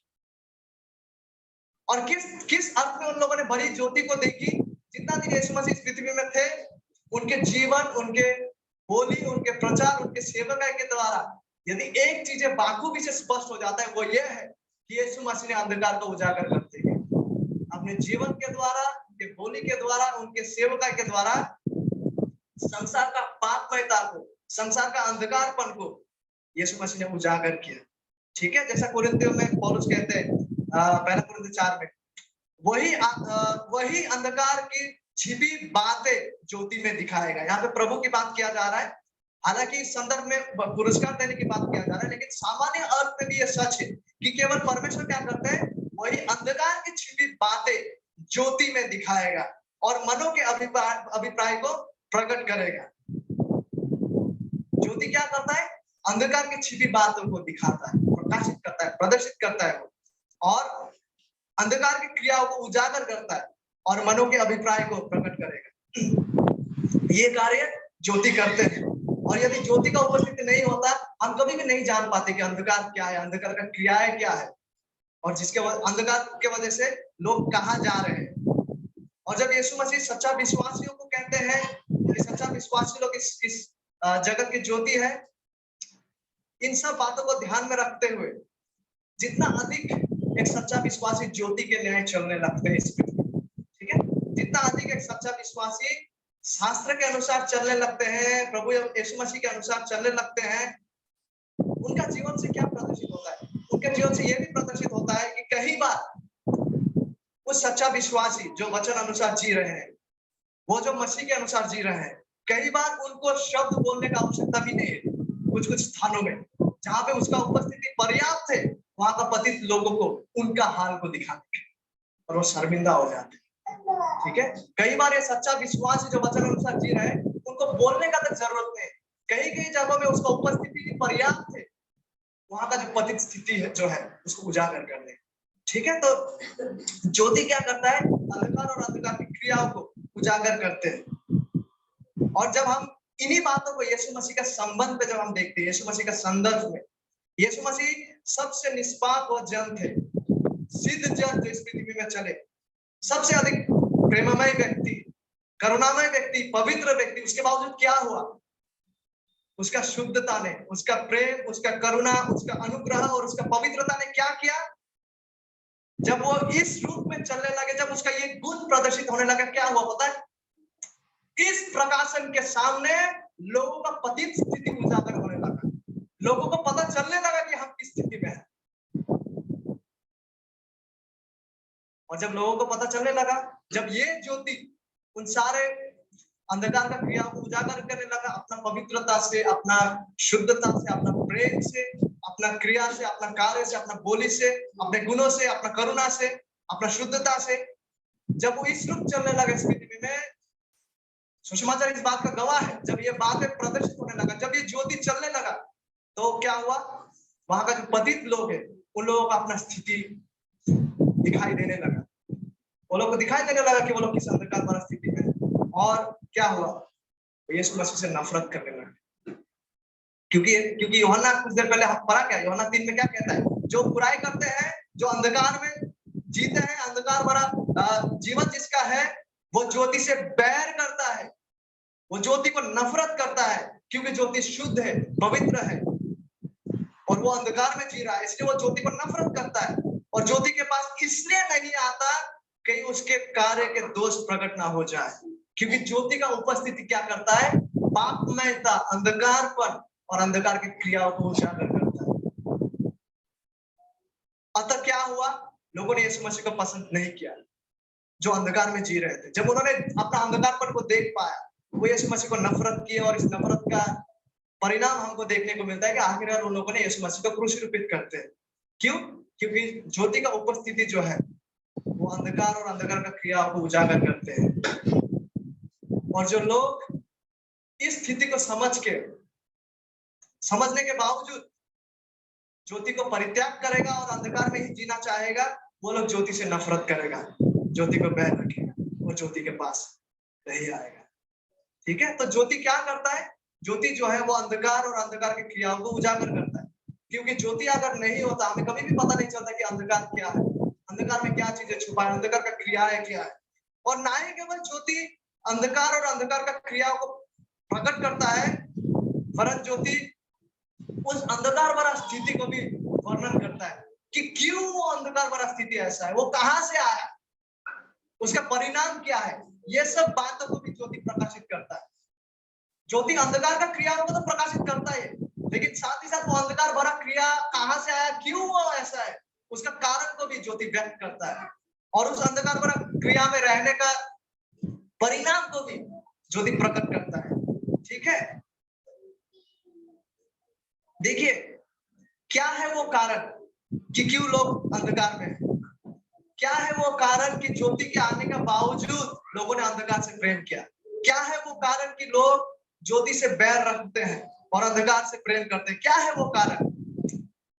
और किस अर्थ में उन लोगों ने बड़ी ज्योति को देखी, जितना दिन यीशु मसीह इस पृथ्वी में थे, उनके जीवन, उनके बोली, उनके प्रचार, उनके सेवकाई के द्वारा यदि एक चीज बाखूबी से स्पष्ट हो जाता है, वो ये है कि यीशु मसीह ने अंधकार को उजागर करते हैं अपने जीवन के द्वारा, उनके बोली के द्वारा, उनके सेवकाई के द्वारा संसार का पापमयता को, संसार का अंधकारपन को यीशु मसीह ने उजागर किया। ठीक है, जैसा कुरिन्थियों में पौलुस कहते हैं, पहला कुरिन्थियों 4 में, वही अंधकार की छिपी बातें ज्योति में दिखाएगा। यहाँ पे प्रभु की बात किया जा रहा है, हालांकि इस संदर्भ में पुरस्कार देने की बात किया जा रहा है, लेकिन सामान्य अर्थ में भी यह सच है कि केवल परमेश्वर क्या करते हैं, वही अंधकार की छिपी बातें ज्योति में दिखाएगा और मनों के अभिप्राय को प्रकट करेगा। ज्योति क्या करता है, अंधकार की छिपी बातों को दिखाता है, प्रकाशित करता है, प्रदर्शित करता है, और अंधकार की क्रियाओं को उजागर करता है और मनों के अभिप्राय को प्रकट करेगा। ये कार्य ज्योति करते हैं, और यदि ज्योति का उपस्थिति नहीं होता, हम कभी भी नहीं जान पाते कि अंधकार क्या है, अंधकार का क्रियाएं क्या है, और जिसके अंधकार के वजह से लोग कहाँ जा रहे हैं। और जब यीशु मसीह सच्चा विश्वासियों को कहते हैं, सच्चा विश्वासी लोग इस जगत की ज्योति है, इन सब बातों को ध्यान में रखते हुए जितना अधिक एक सच्चा विश्वासी ज्योति के न्याय चलने लगते हैं इस पृथ्वी, ठीक है, जितना अधिक एक सच्चा विश्वासी शास्त्र के अनुसार चलने लगते हैं, प्रभु यीशु मसीह के अनुसार चलने लगते हैं, उनका जीवन से क्या प्रदर्शित होता है, उनके जीवन से यह भी प्रदर्शित होता है कि कई बार वो सच्चा विश्वासी जो वचन अनुसार जी रहे हैं, वो जो मसीह के अनुसार जी रहे हैं, कई बार उनको शब्द बोलने का आवश्यकता भी नहीं है। कुछ स्थानों में जहां पे उसका उपस्थिति पर्याप्त है, वहां का पतित लोगों को उनका हाल को दिखाते हैं और वो शर्मिंदा हो जाते हैं। ठीक है, कई बार ये सच्चा विश्वासी जो वचन अनुसार जी रहे हैं, उनको बोलने का तक जरूरत नहीं, कई जगहों में उसका उपस्थिति पर्याप्त है, वहां का जो पतित स्थिति है जो है उसको उजागर कर दे। ठीक है, तो ज्योति क्या करता है, अंधकार और अंधकार की क्रियाओं को उजागर करते हैं। और जब हम इन्हीं बातों को यीशु मसीह का संबंध पे जब हम देखते हैं, यीशु मसीह का संदर्भ में, यीशु मसीह सबसे निष्पाप और जन थे, सिद्ध जन जो इस पृथ्वी में चले, सबसे अधिक प्रेममय व्यक्ति, करुणामय व्यक्ति, पवित्र व्यक्ति, उसके बावजूद क्या हुआ, उसका शुद्धता ने, उसका प्रेम, उसका करुणा, उसका अनुग्रह और उसका पवित्रता ने क्या किया? जब वो इस रूप में चलने लगे, जब उसका ये गुण प्रदर्शित होने लगा, क्या हुआ पता है? इस प्रकाशन के सामने लोगों का पतित स्थिति उजागर होने लगा। लोगों को पता चलने लगा कि हम किस स्थिति में हैं। और जब लोगों को पता चलने लगा, जब ये ज्योति उन सारे अंधकार का क्रिया को उजागर करने लगा, अपना पवित्रता से, अपना शुद्धता से, अपना प्रेम से, अपना क्रिया से, अपना कार्य से, अपना बोली से, अपने गुणों से, अपना करुणा से, अपना शुद्धता से, जब वो इस रूप चलने लगा इस पृथ्वी में, सुषमाचार्य इस बात का गवाह है। जब ये बातें प्रदर्शित होने लगा, जब ये ज्योति चलने लगा, तो क्या हुआ? वहां का जो पतित लोग है, उन लोगों का अपना स्थिति दिखाई देने लगा। वो लोग को दिखाई देने लगा कि वो लोग किस अंधकार भरा स्थिति में। और क्या हुआ? यीशु मसीह से नफरत करने लगे। क्योंकि यूहन्ना कुछ देर पहले हम पढ़ा क्या, यूहन्ना 3 में क्या कहता है? जो बुराई करते हैं, जो अंधकार में जीते हैं, अंधकार भरा जीवन जिसका है, वो ज्योति से बैर करता है, वो ज्योति को नफरत करता है, क्योंकि ज्योति शुद्ध है, पवित्र है, और वो अंधकार में जी रहा है, इसलिए वो ज्योति को नफरत करता है। और ज्योति के पास इसलिए नहीं आता कहीं उसके कार्य के दोष प्रकट ना हो जाए, क्योंकि ज्योति का उपस्थिति क्या करता है? पापमयता, अंधकारपन और अंधकार की क्रियाओं को उजागर करता है। अतः क्या हुआ? लोगों ने यीशु मसीह को पसंद नहीं किया, जो अंधकार में जी रहे थे। जब उन्होंने अपना अंधकारपन को देख पाया, वो यीशु मसीह को नफरत की, और इस नफरत का परिणाम हमको देखने को मिलता है कि आखिरकार उन लोगों ने यीशु मसीह को क्रूसीफिक्स करते हैं। क्यों? क्योंकि ज्योति का उपस्थिति जो है, वो अंधकार और अंधकार का क्रिया को उजागर करते हैं। और जो लोग इस स्थिति को समझने के बावजूद ज्योति को परित्याग करेगा और अंधकार में ही जीना चाहेगा, वो लोग ज्योति से नफरत करेगा, ज्योति को बैर रखेगा और ज्योति के पास नहीं आएगा। ठीक है? तो ज्योति क्या करता है? ज्योति जो है वो अंधकार और अंधकार की क्रियाओं को उजागर करता है। क्योंकि ज्योति अगर नहीं होता, हमें कभी भी पता नहीं चलता कि अंधकार क्या है, अंधकार में क्या चीजें छुपा है, अंधकार का क्रिया है क्या है। और ना ही केवल ज्योति अंधकार और अंधकार का क्रियाओं को प्रकट करता है, वरन ज्योति उस अंधकार भरा स्थिति को भी वर्णन करता है कि क्यों वो अंधकार भरा स्थिति ऐसा है, वो कहां से आया, उसका परिणाम क्या है। ये सब बातों को भी ज्योति प्रकाशित करता है। ज्योति अंधकार का क्रियाओं को तो प्रकाशित करता है, लेकिन साथ ही साथ वो अंधकार भरा क्रिया कहां से आया, क्यों वो ऐसा है, उसका कारण को भी ज्योति व्यक्त करता है। और उस अंधकार भरा क्रिया में रहने का परिणाम को भी ज्योति प्रकट करता है। ठीक है? देखिए, क्या है वो कारण कि क्यों लोग अंधकार में हैं? क्या है वो कारण कि ज्योति के आने के बावजूद लोगों ने अंधकार से प्रेम किया? क्या है वो कारण कि लोग ज्योति से बैर रखते हैं और अंधकार से प्रेम करते हैं? क्या है वो कारण?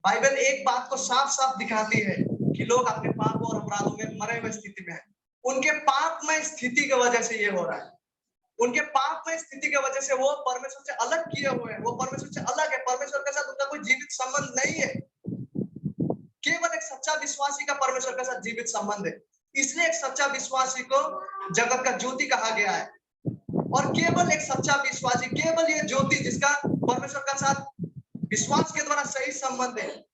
बाइबल एक बात को साफ साफ दिखाती है कि लोग अपने पाप और अपराधों में मरे हुए स्थिति में हैं। उनके पापमय स्थिति की वजह से ये हो रहा है। उनके पापमय स्थिति की वजह से वो परमेश्वर से अलग किए हुए हैं, वो परमेश्वर से अलग है, परमेश्वर के साथ उनका कोई जीवित संबंध नहीं है। केवल एक सच्चा विश्वासी का परमेश्वर के साथ जीवित संबंध है। इसलिए एक सच्चा विश्वासी को जगत का ज्योति कहा गया है। और केवल एक सच्चा विश्वासी, केवल ये ज्योति जिसका परमेश्वर के साथ विश्वास के द्वारा सही संबंध है,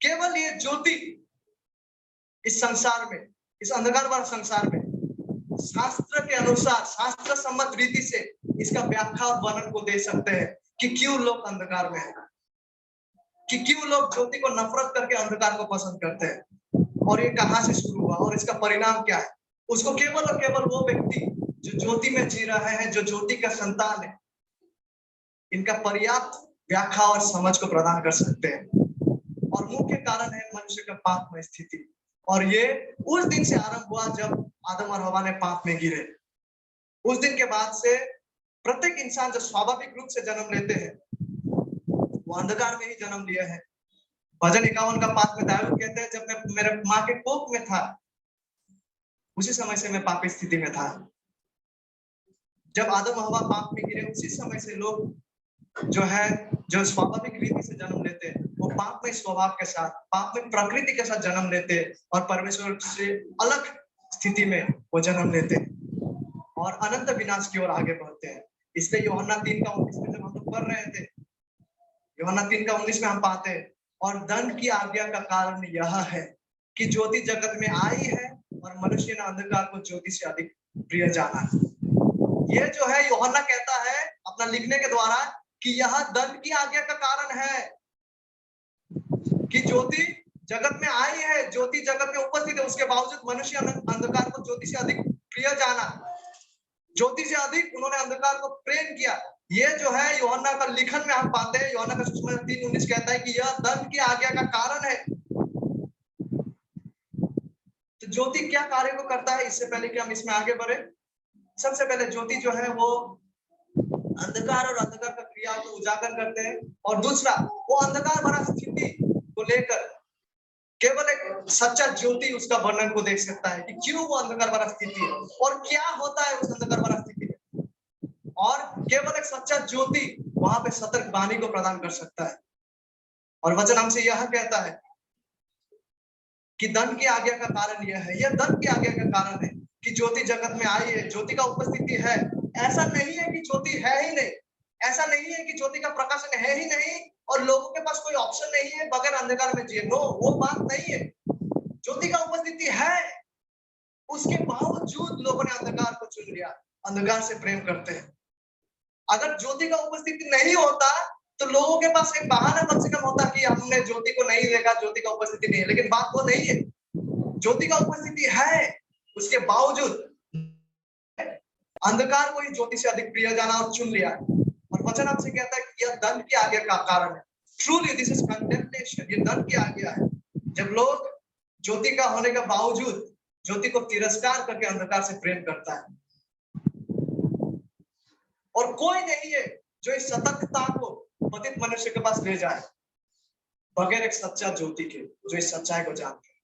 केवल ये ज्योति इस संसार में, इस अंधकार भरा संसार में, शास्त्र के अनुसार, शास्त्र सम्मत रीति से इसका व्याख्या और वर्णन को दे सकते हैं कि क्यों लोग अंधकार में हैं, कि क्यों लोग ज्योति को नफरत करके अंधकार को पसंद करते हैं, और ये कहां से शुरू हुआ और इसका परिणाम क्या है। उसको केवल और केवल वो व्यक्ति जो ज्योति में जी रहा है, जो ज्योति का संतान है, इनका पर्याप्त व्याख्या और समझ को प्रदान कर सकते हैं। और मुख्य कारण है मनुष्य का पापमय स्थिति। और ये उस दिन से आरंभ हुआ जब आदम और हवा ने पाप में गिरे। उस दिन के बाद से प्रत्येक इंसान जो स्वाभाविक रूप से जन्म लेते हैं, वो अंधकार में ही जन्म लिए हैं। भजन 51 का 5 में दाऊद कहते हैं, जब मैं मेरे माँ के कोख में था, उसी समय से मैं पापी स्थिति में था। जब आदम और हवा पाप में गिरे, उसी समय से लोग जो है, जो स्वाभाविक रीति से जन्म लेते हैं, वो पाप में स्वभाव के साथ, पाप में प्रकृति के साथ जन्म लेते हैं और परमेश्वर से अलग स्थिति में वो जन्म लेते हैं और अनंत विनाश की ओर आगे बढ़ते हैं। इसलिए यूहन्ना 3 का 29 में जब हम लोग पढ़ रहे थे, यूहन्ना 3:19 में हम पाते हैं, और दंड की आज्ञा का कारण यह है कि ज्योति जगत में आई है और मनुष्य ने अंधकार को ज्योति से अधिक प्रिय जाना। ये जो है यूहन्ना कहता है अपना लिखने के द्वारा कि यह दंड की आज्ञा का कारण है कि ज्योति जगत में आई है, ज्योति जगत में उपस्थित है, उसके बावजूद मनुष्य अंधकार को ज्योति से अधिक प्रिय जाना, ज्योति से अधिक उन्होंने अंधकार को प्रेम किया। ये जो है यूहन्ना का लिखन में हम पाते हैं। यूहन्ना का सुसमाचार 3:19 कहता है कि यह दंड की आज्ञा का कारण है। तो ज्योति क्या कार्य को करता है, इससे पहले कि हम इसमें आगे बढ़े, सबसे पहले ज्योति जो है वो अंधकार और अंधकार का क्रिया को उजागर करते हैं, और दूसरा वो अंधकार भरा स्थिति को लेकर केवल एक सच्चा ज्योति उसका वर्णन को देख सकता है कि क्यों वो अंधकार भरा स्थिति है और क्या होता है उस अंधकार भरा स्थिति में, और केवल एक सच्चा ज्योति वहां पे सतर्क वाणी को प्रदान कर सकता है। और वचन हमसे यह कहता है कि दंड की आज्ञा का कारण यह है, यह दंड की आज्ञा का कारण है कि ज्योति जगत में आई है, ज्योति का उपस्थिति है। ऐसा नहीं है कि ज्योति है ही नहीं, ऐसा नहीं है कि ज्योति का प्रकाशन है ही नहीं और लोगों के पास कोई ऑप्शन नहीं है बगैर अंधकार में जिए। नो, वो बात नहीं है। ज्योति का उपस्थिति है, उसके बावजूद लोगों ने अंधकार को चुन लिया, अंधकार से प्रेम करते हैं। अगर ज्योति का उपस्थिति नहीं होता तो लोगों के पास एक बहाना कम से कम होता कि हमने ज्योति को नहीं देखा, ज्योति का उपस्थिति नहीं है। लेकिन बात वो नहीं है, ज्योति का उपस्थिति है, उसके बावजूद अंधकार को ही ज्योति से अधिक प्रिय जाना और चुन लिया। और वचन हमसे कहता है कि यह दंड की आज्ञा का कारण है। ट्रूली दिस इज कंडेम्नेशन, ये दंड की आज्ञा है। जब लोग ज्योति का होने के बावजूद ज्योति को तिरस्कार करके अंधकार से प्रेम करता है। और कोई नहीं है जो इस सतर्कता को पतित मनुष्य के पास ले जाए बगैर एक सच्चा ज्योति के, जो इस सच्चाई को जानते हैं।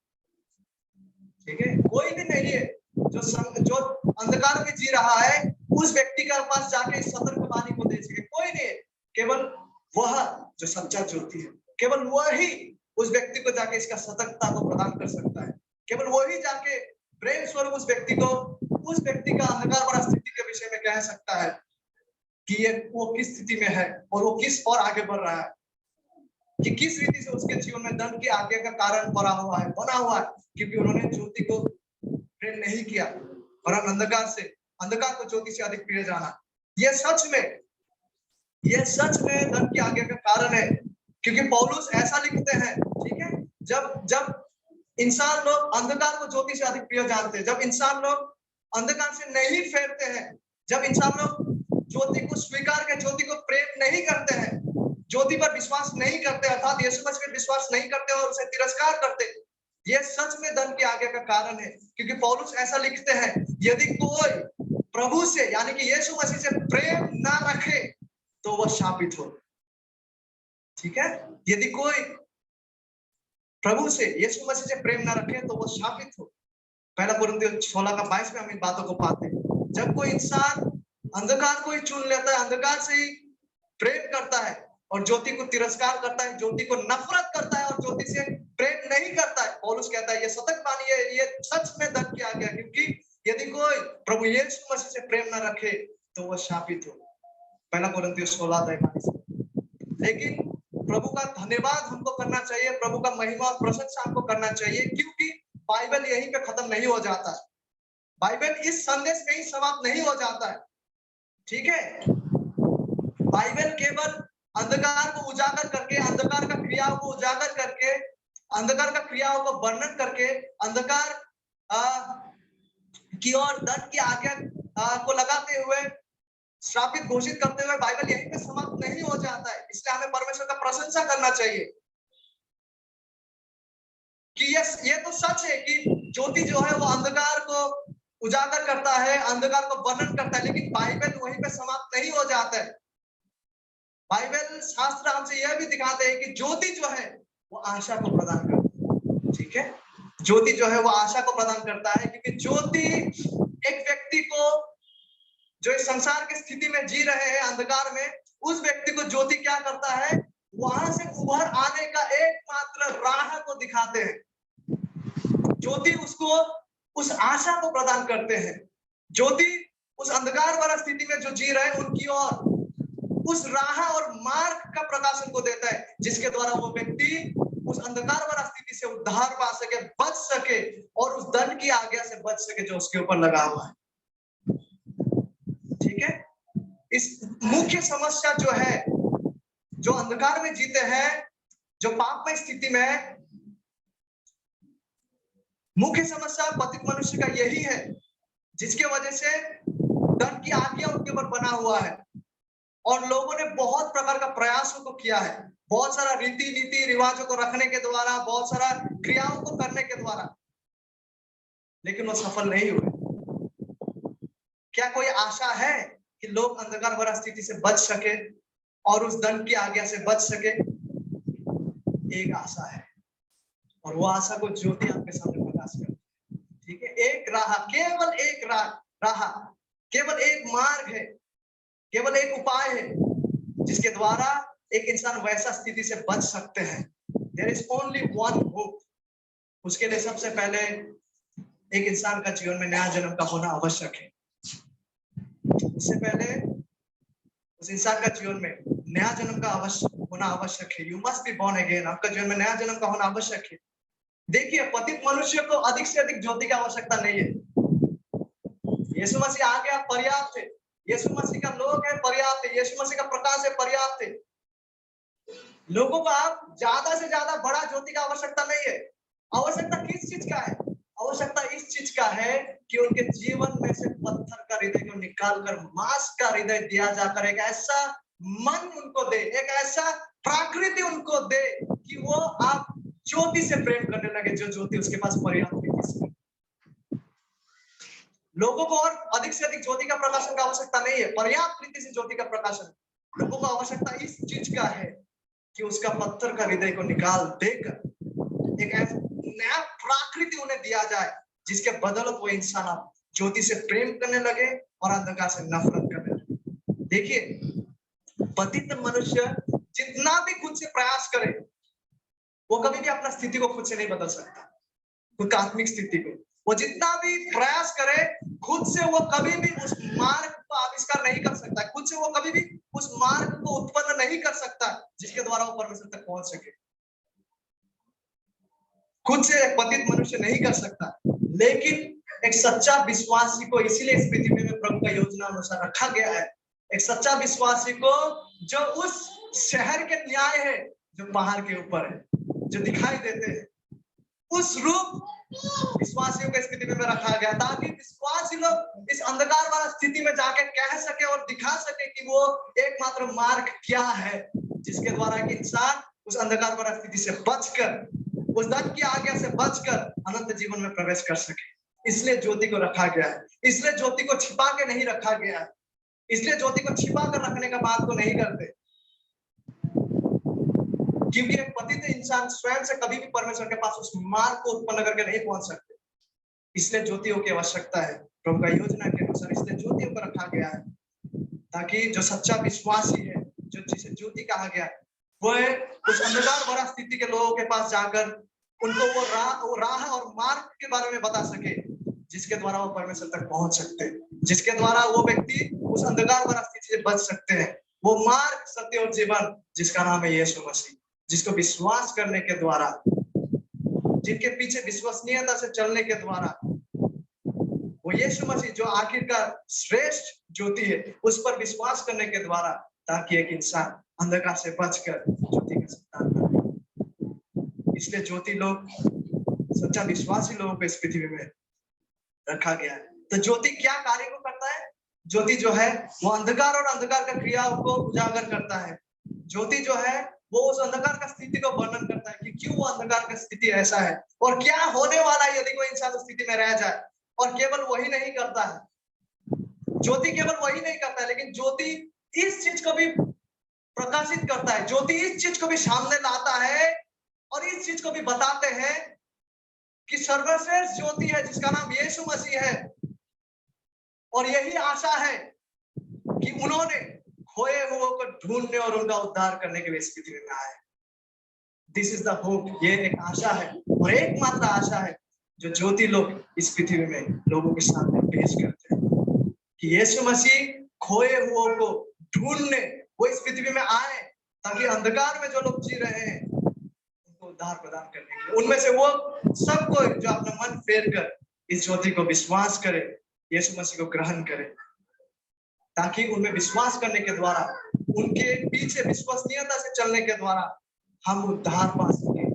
ठीक है, कोई भी नहीं है जो अंधकार में जी रहा है उस व्यक्ति के पास जाके इस सतर्क वाणी को दे सके। कोई नहीं है, केवल वह जो सच्चा ज्योति है, केवल वही उस व्यक्ति को जाके इसका सतर्कता को प्रदान कर सकता है। केवल वही जाके प्रेम स्वरूप उस व्यक्ति को, उस व्यक्ति का अंधकार भरा स्थिति के विषय में कह सकता है कि ये वो किस स्थिति में है और वो किस और आगे बढ़ रहा है, कि किस रीति से उसके जीवन में दंड की आज्ञा का कारण बना हुआ है, क्योंकि उन्होंने ज्योति को प्रेम नहीं किया और अंधकार को ज्योति से अधिक प्रिय जाना। ये सच में दंड की आज्ञा का कारण है, क्योंकि पौलुस ऐसा लिखते हैं। ठीक है, जब इंसान लोग अंधकार को ज्योति से अधिक प्रिय जानते हैं, जब इंसान लोग अंधकार से नहीं फेरते हैं, जब इंसान लोग ज्योति को स्वीकार कर ज्योति को प्रेम नहीं करते हैं, ज्योति पर विश्वास नहीं करते, अर्थात यीशु मसीह पर विश्वास नहीं करते और उसे तिरस्कार करते, ये सच में दंड की आज्ञा का कारण है। क्योंकि पौलुस ऐसा लिखते हैं, यदि कोई प्रभु से यानी कि यीशु मसीह से प्रेम ना रखे तो वह शापित हो। ठीक है, यदि कोई प्रभु से यीशु मसीह से प्रेम ना रखे तो वह शापित हो। पहला कुरिन्थियों 16:22 में हम इन बातों को पाते हैं। जब कोई इंसान अंधकार को ही चुन लेता है, अंधकार से ही प्रेम करता है और ज्योति को तिरस्कार करता है, ज्योति को नफरत करता है और ज्योति से प्रेम नहीं करता है, पौलुस कहता है ये सतत मानिए, ये सच में दंड की आज्ञा, क्योंकि यदि कोई प्रभु यीशु मसीह से प्रेम न रखे तो वह शापित हो। पहला कुरिन्थियों 16:22। लेकिन प्रभु का धन्यवाद हमको करना चाहिए, प्रभु का महिमा और प्रशंसा हमको करना चाहिए, क्योंकि बाइबल यहीं पे खत्म नहीं हो जाता है, बाइबल इस संदेश में ही समाप्त नहीं हो जाता है। ठीक है, बाइबल केवल अंधकार को उजागर करके, अंधकार का क्रियाओं को उजागर करके, अंधकार का क्रियाओं को वर्णन करके, अंधकार की ओर दंड की आज्ञा को लगाते हुए, श्रापित घोषित करते हुए बाइबल यहीं पे समाप्त नहीं हो जाता है। इसलिए हमें परमेश्वर का प्रशंसा करना चाहिए कि ये तो सच है कि ज्योति जो है वो अंधकार को उजागर करता है, अंधकार को वर्णन करता है, लेकिन बाइबल वहीं पे समाप्त नहीं हो जाता है। बाइबल शास्त्र हमसे यह भी दिखाते हैं कि ज्योति जो है वो आशा को प्रदान करता है। ठीक है, ज्योति जो है वो आशा को प्रदान करता है, क्योंकि ज्योति एक व्यक्ति को जो इस संसार की स्थिति में जी रहे हैं अंधकार में, उस व्यक्ति को ज्योति क्या करता है, वहां से उभर आने का एकमात्र राह को दिखाते हैं। ज्योति उसको उस आशा को प्रदान करते हैं। ज्योति उस अंधकार वाला स्थिति में जो जी रहे उनकी ओर उस राह और मार्ग का प्रकाशन को देता है, जिसके द्वारा वो व्यक्ति उस अंधकार वाला स्थिति से उद्धार पा सके, बच सके और उस दंड की आज्ञा से बच सके जो उसके ऊपर लगा हुआ है। ठीक है, इस मुख्य समस्या जो है, जो अंधकार में जीते हैं, जो पाप में स्थिति में है, मुख्य समस्या पतित मनुष्य का यही है, जिसके वजह से दंड की आज्ञा उनके ऊपर बना हुआ है और लोगों ने बहुत प्रकार का प्रयासों को किया है, बहुत सारा रीति नीति रिवाजों को रखने के द्वारा, बहुत सारा क्रियाओं को करने के द्वारा, लेकिन वो सफल नहीं हुए। क्या कोई आशा है कि लोग अंधकार भरा स्थिति से बच सके और उस दंड की आज्ञा से बच सके? एक आशा है और वो आशा को ज्योति आपके सामने प्रकाश करती है। ठीक है, एक राह, केवल एक राह, केवल एक मार्ग है, केवल एक उपाय है जिसके द्वारा एक इंसान वैसा स्थिति से बच सकते हैं। There is only one hope। उसके लिए सबसे पहले एक इंसान का जीवन में नया जन्म का होना आवश्यक है। उससे पहले उस इंसान का जीवन में नया जन्म का होना आवश्यक है। You must be born again. आपका जीवन में नया जन्म का होना आवश्यक है। देखिए, पतित मनुष्य को अधिक से अधिक ज्योति की आवश्यकता नहीं है। यीशु मसीह आ गया, पर्याप्त है। यीशु मसीह का लोग है, पर्याप्त है। यीशु मसीह का प्रकाश है, पर्याप्त है। लोगों को आप ज्यादा से ज्यादा बड़ा ज्योति का आवश्यकता नहीं है। आवश्यकता किस चीज का है? आवश्यकता इस चीज का है कि उनके जीवन में से पत्थर का हृदय को निकालकर मांस का हृदय दिया जाकर एक ऐसा मन उनको दे, एक ऐसा प्रकृति उनको दे कि वो आप ज्योति से प्रेम करने लगे, जो ज्योति उसके पास पर्याप्त है। लोगों को और अधिक से अधिक ज्योति का प्रकाशन का आवश्यकता नहीं है, पर्याप्त रीति से ज्योति का प्रकाशन। लोगों को आवश्यकता इस चीज का है कि उसका पत्थर का हृदय को निकाल देकर एक ऐसा नया प्रकृति उन्हें दिया जाए, जिसके बदौलत वो इंसान आप ज्योति से प्रेम करने लगे और अंधकार से नफरत करने लगे। देखिए, पतित मनुष्य जितना भी खुद से प्रयास करे, वो कभी भी अपना स्थिति को खुद से नहीं बदल सकता। खुद का आत्मिक स्थिति को वो जितना भी प्रयास करे, खुद से वो कभी भी उस मार्ग को आविष्कार नहीं कर सकता। खुद से वो कभी भी उस मार्ग को उत्पन्न नहीं कर सकता जिसके द्वारा वो परमेश्वर तक पहुंच सके। खुद से एक पतित मनुष्य नहीं कर सकता, लेकिन एक सच्चा विश्वासी को इसीलिए इस पृथ्वी में प्रभु का योजना अनुसार रखा गया है। एक सच्चा विश्वासी को जो उस शहर के न्याय है जो पहाड़ के ऊपर है, जो दिखाई देते हैं, उस रूप विश्वासियों को इस पृथ्वी में रखा गया, ताकि विश्वासी लोग इस अंधकार वाला स्थिति में जाके कह सके और दिखा सके कि वो एकमात्र मार्ग क्या है, जिसके द्वारा कि इंसान उस अंधकार वाला स्थिति से बचकर, उस दंड की आज्ञा से बचकर अनंत जीवन में प्रवेश कर सके। इसलिए ज्योति को रखा गया है। इसलिए ज्योति को छिपा के नहीं रखा गया है। इसलिए ज्योति को छिपा कर रखने का बात को नहीं करते, क्योंकि एक पतित इंसान स्वयं से कभी भी परमेश्वर के पास उस मार्ग को उत्पन्न करके नहीं पहुंच सकते। इसलिए ज्योतियों की आवश्यकता है प्रभु का योजना के अनुसार। इसलिए ज्योतियों को रखा गया है, ताकि जो सच्चा विश्वासी है, जो जिसे ज्योति कहा गया है, वो उस अंधकार भरा स्थिति के लोगों के पास जाकर उनको वो राह और मार्ग के बारे में बता सके, जिसके द्वारा वो परमेश्वर तक पहुंच सकते हैं, जिसके द्वारा वो व्यक्ति उस अंधकार भरा स्थिति से बच सकते हैं। वो मार्ग, सत्य और जीवन जिसका नाम है यीशु मसीह, जिसको विश्वास करने के द्वारा, जिनके पीछे विश्वसनीयता से चलने के द्वारा, वो यीशु मसीह जो आखिरकार श्रेष्ठ ज्योति है, उस पर विश्वास करने के द्वारा, ताकि एक इंसान अंधकार से बचकर ज्योति का संतान बने। इसलिए ज्योति लोग, सच्चा विश्वासी लोगों को इस पृथ्वी में रखा गया है। तो ज्योति क्या कार्य को करता है? ज्योति जो है वो अंधकार और अंधकार का क्रियाओं को उजागर करता है। ज्योति जो है वो उस अंधकार का स्थिति को वर्णन करता है कि क्यों वो अंधकार का स्थिति ऐसा है और क्या होने वाला है यदि कोई इंसान उस स्थिति में रह जाए। और केवल वही नहीं करता है, ज्योति केवल वही नहीं करता है, लेकिन ज्योति इस चीज को भी प्रकाशित करता है। ज्योति इस चीज को भी सामने लाता है और इस चीज को भी बताते हैं कि सर्वश्रेष्ठ ज्योति है जिसका नाम यीशु मसीह है। और यही आशा है कि उन्होंने खोए हुए को ढूंढने और उनका उद्धार करने के लिए इस पृथ्वी में आए। This is the hope. ये एक आशा है और एकमात्र आशा है जो ज्योति लोग इस पृथ्वी में लोगों के सामने पेश करते हैं, कि यीशु मसीह खोए हुए को ढूंढने वो इस पृथ्वी में आए ताकि अंधकार में जो लोग जी रहे हैं उनको उद्धार प्रदान करने के लिए। उनमें से वो सबको जो अपना मन फेर कर इस ज्योति को विश्वास करे, यीशु मसीह को ग्रहण करे, ताकि उनमें विश्वास करने के द्वारा, उनके पीछे विश्वसनीयता से चलने के द्वारा हम उद्धार पा सके।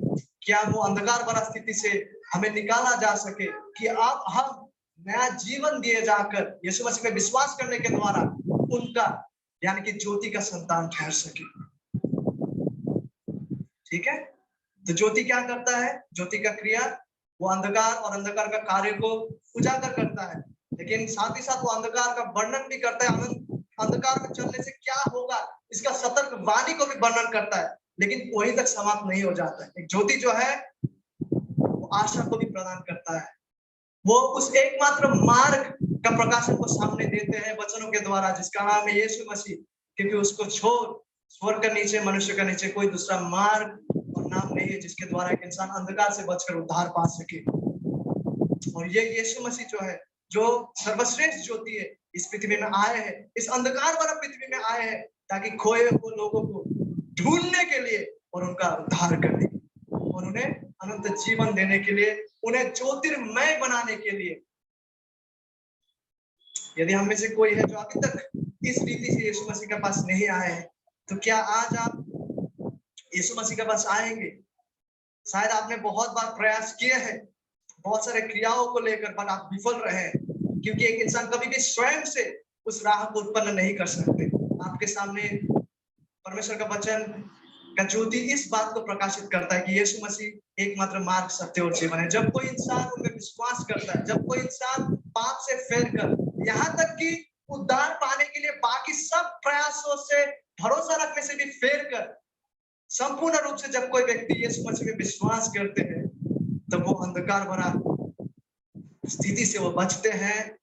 क्या वो अंधकार भरा स्थिति से हमें निकाला जा सके कि अब हम नया जीवन दिए जाकर यीशु मसीह में विश्वास करने के द्वारा उनका यानी कि ज्योति का संतान ठहर सके। ठीक है, तो ज्योति क्या करता है? ज्योति का क्रिया वो अंधकार और अंधकार का कार्य को उजागर करता है, लेकिन साथ ही साथ वो अंधकार का वर्णन भी करता है। अंधकार में चलने से क्या होगा इसका सतर्क वाणी को भी वर्णन करता है, लेकिन वहीं तक समाप्त नहीं हो जाता है। एक ज्योति जो है वो आशा को भी प्रदान करता है। वो उस एकमात्र मार्ग का प्रकाशन को सामने देते हैं वचनों के द्वारा, जिसका नाम है यीशु मसीह, क्योंकि उसको छोड़ स्वर्ग के नीचे, मनुष्य के नीचे कोई दूसरा मार्ग और नाम नहीं है जिसके द्वारा एक इंसान अंधकार से बचकर उद्धार पा सके। और ये यीशु मसीह जो है, जो सर्वश्रेष्ठ ज्योति है, इस पृथ्वी में आए हैं, इस अंधकार वाला पृथ्वी में आए हैं ताकि खोए हुए लोगों को ढूंढने के लिए और उनका उद्धार करने और उन्हें अनंत जीवन देने के लिए, उन्हें ज्योतिर्मय बनाने के लिए। यदि हम में से कोई है जो अभी तक इस रीति से यीशु मसीह के पास नहीं आए हैं, तो क्या आज आप यीशु मसीह के पास आएंगे? शायद आपने बहुत बार प्रयास किए हैं, बहुत सारे क्रियाओं को लेकर, पर आप विफल रहे, क्योंकि एक इंसान कभी भी स्वयं से उस राह को उत्पन्न नहीं कर सकते। आपके सामने परमेश्वर का वचन का ज्योति इस बात को प्रकाशित करता है कि यीशु मसीह एकमात्र मार्ग, सत्य और जीवन है। जब कोई इंसान उनमें विश्वास करता है, जब कोई इंसान पाप से फेर कर, यहाँ तक कि उद्धार पाने के लिए बाकी सब प्रयासों से, भरोसा रखने से भी फेर कर, संपूर्ण रूप से जब कोई व्यक्ति यीशु मसीह में विश्वास करते हैं, तब वो अंधकार भरा स्थिति से वो बचते हैं,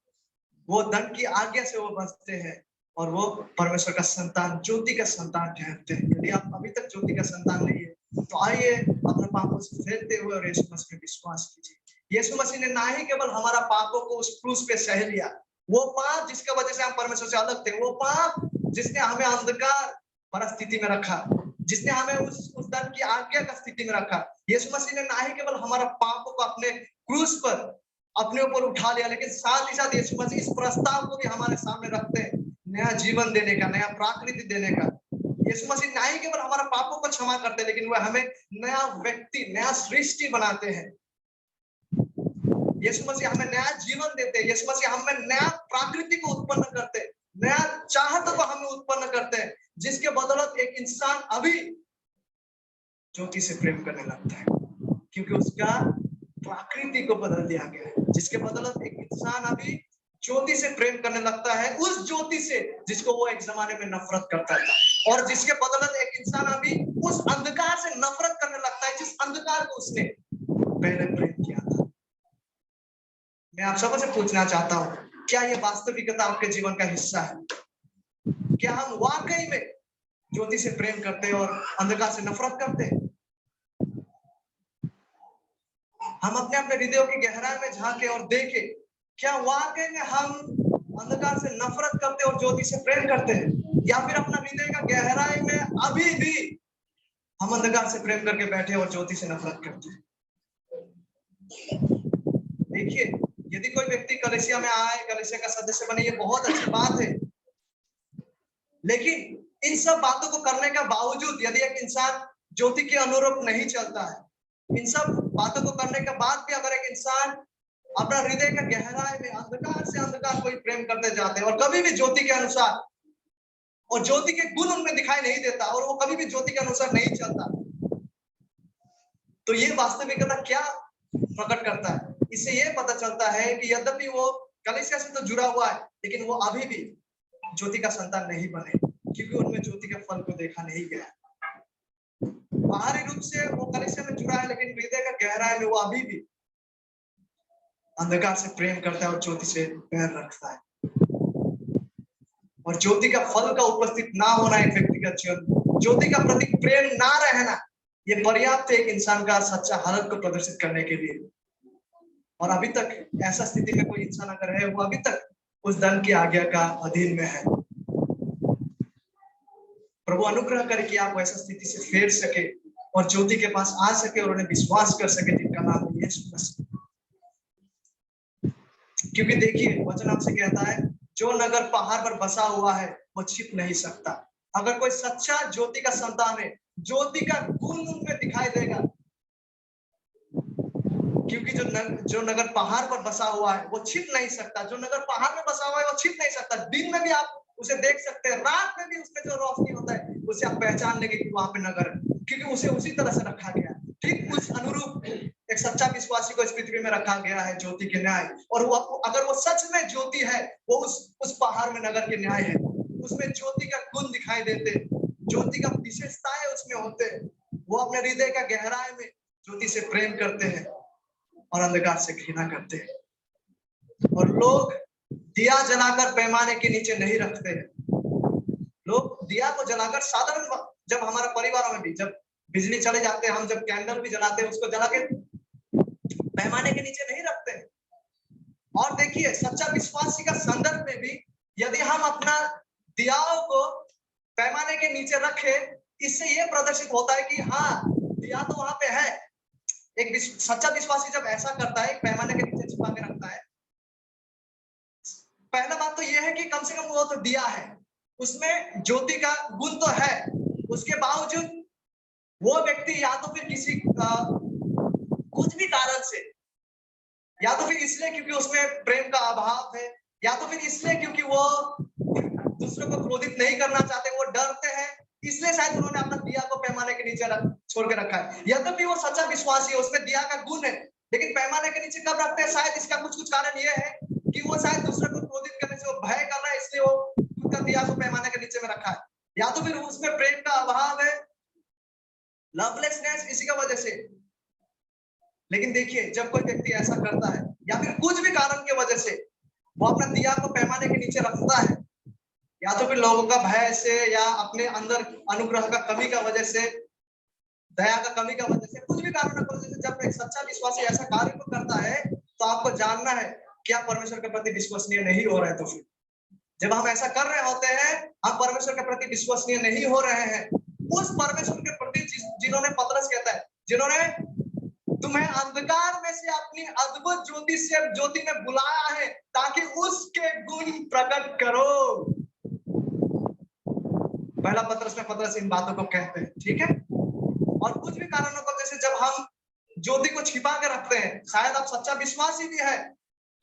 वो दंड की आज्ञा से वो बचते हैं और वो परमेश्वर का संतान, ज्योति का संतान ठहरते हैं। यदि आप अभी तक ज्योति का संतान नहीं है, तो आइए अपने पापों से फेरते हुए और यीशु मसीह में विश्वास कीजिए। यीशु मसीह ने ना ही केवल हमारा पापों को उस क्रूस पे सह लिया, वो पाप जिसकी वजह से हम परमेश्वर से अलग थे, वो पाप जिसने हमें अंधकार भरा स्थिति में रखा, जिसने हमें उस दंड की आज्ञा का स्थिति में रखा, यीशु मसीह ने ना ही केवल हमारा पापों को अपने क्रूस पर अपने ऊपर उठा लिया, लेकिन साथ ही साथ यीशु मसीह इस प्रस्ताव को भी हमारे सामने रखते हैं, नया जीवन देने का, नया प्राकृति देने का। यीशु मसीह ना ही केवल हमारा पापों को क्षमा करते, लेकिन वह हमें नया व्यक्ति, नया सृष्टि बनाते हैं। यीशु मसीह हमें नया जीवन देते हैं, यीशु मसीह हमें नया प्राकृति को उत्पन्न करते हैं, नया चाहत को हमें उत्पन्न करते हैं, जिसके बदौलत एक इंसान अभी ज्योति से प्रेम करने लगता है, क्योंकि उसका प्रकृति को बदल दिया गया है। जिसके बदौलत एक इंसान अभी ज्योति से प्रेम करने लगता है, उस ज्योति से जिसको वो एक जमाने में नफरत करता था, और जिसके बदौलत एक इंसान अभी उस अंधकार से नफरत करने लगता है जिस अंधकार को उसने पहले प्रेम किया था। मैं आप सबसे पूछना चाहता हूँ, क्या ये वास्तविकता आपके जीवन का हिस्सा है? क्या हम वाकई में ज्योति से प्रेम करते हैं और अंधकार से नफरत करते हैं? हम अपने अपने हृदयों की गहराई में झांके और देखें, क्या वाकई में हम अंधकार से नफरत करते और ज्योति से प्रेम करते हैं, या फिर अपना हृदय का गहराई में अभी भी हम अंधकार से प्रेम करके बैठे और ज्योति से नफरत करते हैं? देखिए, यदि कोई व्यक्ति कलीसिया में आए, कलीसिया का सदस्य बने, ये बहुत अच्छी बात है, लेकिन इन सब बातों को करने का बावजूद यदि एक इंसान ज्योति के अनुरूप नहीं चलता है, इन सब बातों को करने के बाद भी अगर एक इंसान अपना हृदय का गहराई में अंधकार से अंधकार कोई प्रेम करते जाते हैं और कभी भी ज्योति के अनुसार और ज्योति के गुण उनमें दिखाई नहीं देता और वो कभी भी ज्योति के अनुसार नहीं चलता, तो ये वास्तविकता क्या प्रकट करता है? इससे ये पता चलता है कि यद्यपि वो कलीसिया से तो जुड़ा हुआ है, लेकिन वो अभी भी ज्योति का संतान नहीं बने, क्योंकि उनमें ज्योति के फल को देखा नहीं गया। बाहरी रूप से वो कलीसिया में जुड़ा है, लेकिन हृदय का गहराई में वो अभी भी अंधकार से प्रेम करता है और ज्योति से पैर रखता है। और ज्योति का फल का उपस्थित ना होना एक व्यक्ति का जीवन, ज्योति का प्रति प्रेम ना रहना, ये पर्याप्त है एक इंसान का सच्चा हालत को प्रदर्शित करने के लिए। और अभी तक ऐसा स्थिति में कोई इंसान अगर है, वो अभी तक उस दंड की आज्ञा का अधीन में है। प्रभु अनुग्रह करे कि आप ऐसा स्थिति से फेर सके और ज्योति के पास आ सके और उन्हें विश्वास कर सके जिनका नाम है यीशु मसीह। क्योंकि देखिए वचन हमसे कहता है जो नगर पहाड़ पर बसा हुआ है वो छिप नहीं सकता। अगर कोई सच्चा ज्योति का संतान है, ज्योति का गुण उनमें दिखाई देगा। क्योंकि जो नगर पहाड़ पर बसा हुआ है वो छिप नहीं सकता। जो नगर पहाड़ में बसा हुआ है वो छिप नहीं सकता। दिन में भी आप उसे देख सकते हैं, रात में भी उसमें जो रोशनी होता है उसे आप पहचान लेंगे कि वहां पे नगर है, क्योंकि उसे उसी तरह से रखा गया है। ठीक उस अनुरूप एक सच्चा विश्वासी को इस पृथ्वी में रखा गया है ज्योति के न्याय। और वो अगर वो सच में ज्योति है, वो उस पहाड़ में नगर के न्याय है। उसमें ज्योति का गुण दिखाई देते, ज्योति का विशेषताएं उसमें होते। वो अपने हृदय का गहराई में ज्योति से प्रेम करते हैं और अंधकार से घृणा करते हैं। और लोग दिया जलाकर पैमाने के नीचे नहीं रखते हैं। लोग दिया को जलाकर साधारण, जब हमारे परिवारों में भी जब बिजली चले जाते हैं, हम जब कैंडल भी जलाते हैं उसको जला के पैमाने के नीचे नहीं रखते हैं। और देखिए सच्चा विश्वासी का संदर्भ में भी यदि हम अपना दियाओं को पैमाने के नीचे रखे, इससे यह प्रदर्शित होता है कि हाँ दिया तो वहां पे है। एक सच्चा विश्वासी जब ऐसा करता है, पैमाने के नीचे छुपा के रखता है, पहला बात तो यह है कि कम से कम वो तो दिया है, उसमें ज्योति का गुण तो है। उसके बावजूद वो व्यक्ति या तो फिर किसी कुछ भी कारण से, या तो फिर इसलिए क्योंकि उसमें प्रेम का अभाव है, या तो फिर इसलिए क्योंकि वो दूसरों को क्रोधित नहीं करना चाहते, वो डरते हैं, इसलिए शायद उन्होंने अपना दिया को पैमाने के नीचे छोड़ के रखा है। यद्यपि वो सच्चा विश्वासी है, उसमें दिया का गुण है, लेकिन पैमाने के नीचे कब रखते हैं? शायद इसका कुछ कारण ये है कि वो शायद दूसरों को क्रोधित करने से वो भय कर रहा है, इसलिए वो खुद का दिया को पैमाने के नीचे में रखा है। या तो फिर उसमें प्रेम का अभाव है, लवलेसनेस, इसी का वजह से। लेकिन देखिए जब कोई व्यक्ति ऐसा करता है या फिर कुछ भी कारण की वजह से वो अपना दिया को पैमाने के नीचे रखता है, या तो फिर लोगों का भय से या अपने अंदर अनुग्रह का कमी का वजह से, दया का कमी का वजह से, कुछ भी कारण की वजह से जब एक सच्चा विश्वासी ऐसा कार्य को करता है, तो आपको जानना है कि आप परमेश्वर के प्रति विश्वसनीय नहीं हो रहे। तो फिर जब हम ऐसा कर रहे होते हैं, हम परमेश्वर के प्रति विश्वसनीय नहीं हो रहे हैं। उस परमेश्वर के प्रति जिन्होंने, पतरस कहता है, जिन्होंने तुम्हें अंधकार में से अपनी अद्भुत ज्योति से ज्योति में बुलाया है ताकि उसके गुण प्रकट करो। पहला पतरस में पतरस इन बातों को कहते हैं, ठीक है। और कुछ भी कारणों को, जैसे जब हम ज्योति को छिपा के रखते हैं, शायद आप सच्चा विश्वासी भी है,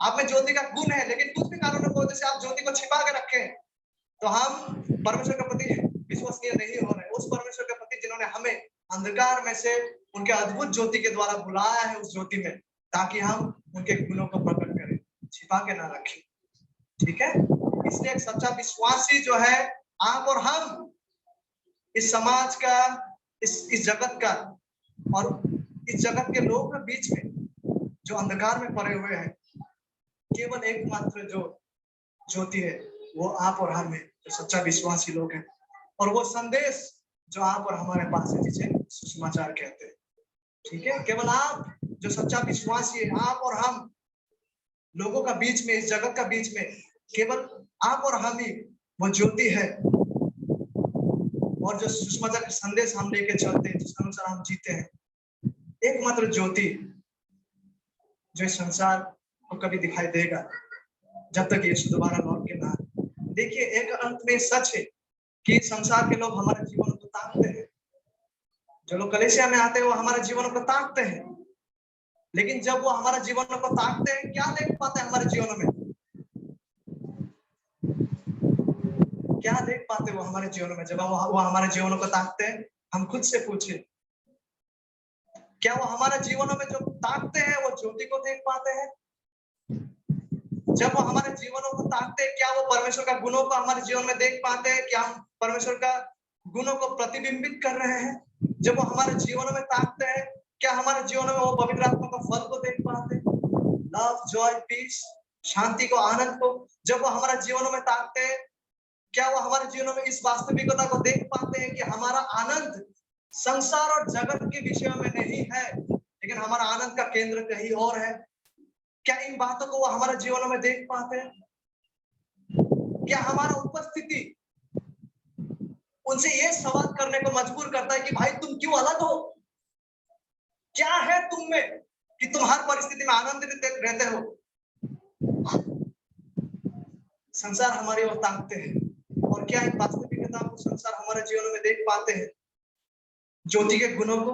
आप में ज्योति का गुण है, लेकिन कुछ भी कारणों को जैसे आप ज्योति को छिपा के रखें, तो हम परमेश्वर के प्रति विश्वसनीय नहीं हो रहे। उस परमेश्वर के प्रति जिन्होंने हमें अंधकार में से उनके अद्भुत ज्योति के द्वारा बुलाया है उस ज्योति में, ताकि हम उनके गुणों को प्रकट करें, छिपा के ना रखें, ठीक है। इसलिए एक सच्चा विश्वासी जो है, आप और हम इस समाज का, इस जगत का और इस जगत के लोगों के बीच में जो अंधकार में पड़े हुए हैं, केवल एकमात्र जो ज्योति है वो आप और हम है, जो सच्चा विश्वासी लोग हैं। और वो संदेश जो आप और हमारे पास है, जिसे सुसमाचार कहते हैं, ठीक है। केवल आप जो सच्चा विश्वासी है, आप और हम लोगों का बीच में, इस जगत का बीच में, केवल आप और हम ही वो ज्योति है। और जो सुसमाचार का संदेश हम लेके चलते हैं, जिस अनुसार हम जीते हैं, एकमात्र ज्योति जो इस संसार को कभी दिखाई देगा जब तक यीशु दोबारा लौट के ना आए। देखिए एक अंत में सच है कि संसार के लोग हमारे जीवन को ताकते हैं, जो लोग कलीसिया में आते हैं वो हमारे जीवन को ताकते हैं, लेकिन जब वो हमारे जीवन को ताकते हैं, क्या देख पाते हैं हमारे जीवन में? क्या देख पाते वो हमारे जीवन में? जब वो हमारे जीवन को ताकते हैं, हम खुद से पूछे, क्या वो हमारे जीवनों में जो ताकते हैं वो ज्योति को देख पाते हैं? जब वो हमारे जीवनों को ताकते हैं, क्या वो परमेश्वर का गुणों को हमारे जीवन में देख पाते हैं? क्या हम परमेश्वर का गुणों को प्रतिबिंबित कर रहे हैं? जब वो हमारे जीवनों में ताकते हैं, क्या हमारे जीवन में वो पवित्र आत्मा का फल को देख पाते हैं? लव, जॉय, पीस, शांति को, आनंद को। जब वो हमारे जीवनों में ताकते हैं, क्या वो हमारे जीवनों में इस वास्तविकता को देख पाते हैं कि हमारा आनंद संसार और जगत के विषयों में नहीं है, लेकिन हमारा आनंद का केंद्र कहीं और है? क्या इन बातों को वो हमारे जीवनों में देख पाते हैं? क्या हमारा उपस्थिति उनसे ये सवाल करने को मजबूर करता है कि भाई तुम क्यों अलग हो, क्या है तुम में कि तुम हर परिस्थिति में आनंदित रहते हो। संसार हमारी ओर ताकते हैं और क्या एक वास्तविकता को संसार हमारे जीवन में देख पाते हैं, ज्योति के गुणों को,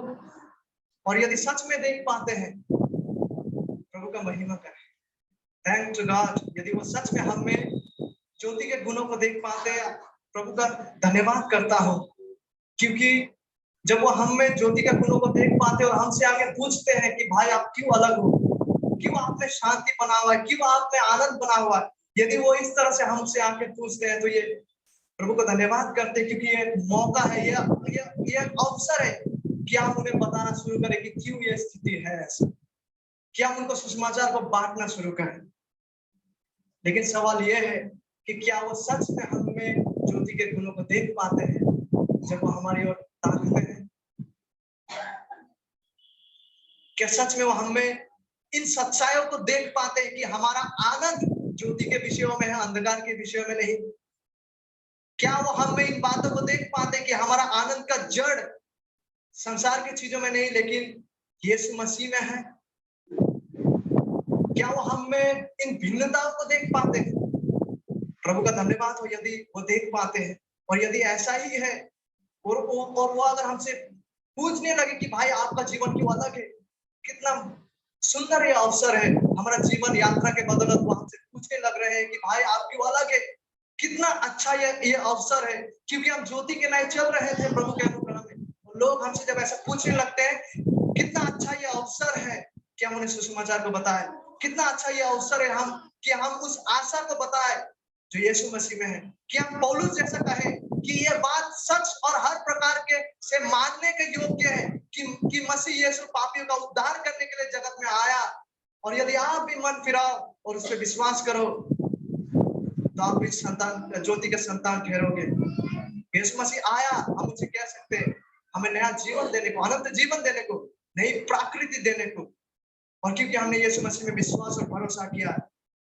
और यदि सच में देख पाते हैं, प्रभु का महिमा करें, थैंक टू गॉड। यदि वो सच में हम में ज्योति के गुणों को देख पाते हैं, प्रभु का धन्यवाद करता हूं, क्योंकि जब वो हम में ज्योति के गुणों को देख पाते और हमसे आगे पूछते हैं कि भाई आप क्यों अलग हो, क्यों आप में शांति बना हुआ है, क्यों आप में आनंद बना हुआ है, यदि वो इस तरह से हमसे आके पूछते हैं तो ये प्रभु को धन्यवाद करते हैं, क्योंकि ये मौका है, ये अवसर है कि हम उन्हें बताना शुरू करें कि क्यों ये स्थिति है ऐसी, कि हम उनको सुसमाचार को बांटना शुरू करें। लेकिन सवाल यह है कि क्या वो सच में हम में ज्योति के गुणों को देख पाते हैं जब वो हमारी ओर ताकते हैं? क्या सच में वो हम में इन सच्चाइयों को देख पाते हैं कि हमारा आनंद ज्योति के विषयों में है, अंधकार के विषयों में नहीं? क्या वो हम में इन बातों को देख पाते हैं कि हमारा आनंद का जड़ संसार की चीजों में नहीं लेकिन यीशु मसीह में है? क्या वो हम में इन भिन्नताओं को देख पाते हैं? प्रभु का धन्यवाद हो यदि वो देख पाते हैं, और यदि ऐसा ही है और वो अगर हमसे पूछने लगे कि भाई आपका जीवन क्यों अलग है, कितना सुंदर ये अवसर है, हमारा जीवन यात्रा के बदौलत वो हमसे पूछने लग रहे हैं कि भाई आप क्यों अलग है, कितना अच्छा ये अवसर है, क्योंकि हम ज्योति के नए चल रहे थे प्रभु के अनुग्रह में। लोग हमसे जब ऐसा पूछने लगते हैं, कितना अच्छा ये अवसर है कि हम उन्हें सुसमाचार को बताएं, कितना अच्छा ये अवसर है हम उस आशा को बताएं जो यीशु मसीह में है, कि हम पौलुस जैसा कहें कि ये बात सच और हर प्रकार के से मानने के योग्य है कि मसीह यीशु पापियों का उद्धार करने के लिए जगत में आया, और यदि आप भी मन फिराओ और उस पर विश्वास करो तो आप भी संतान, ज्योति के संतान ठहरोगे। यीशु मसीह आया, हम उनसे कह सकते हैं, हमें नया जीवन देने को, अनंत जीवन देने को, नई प्रकृति देने को, और क्योंकि हमने यीशु मसीह में विश्वास और भरोसा किया,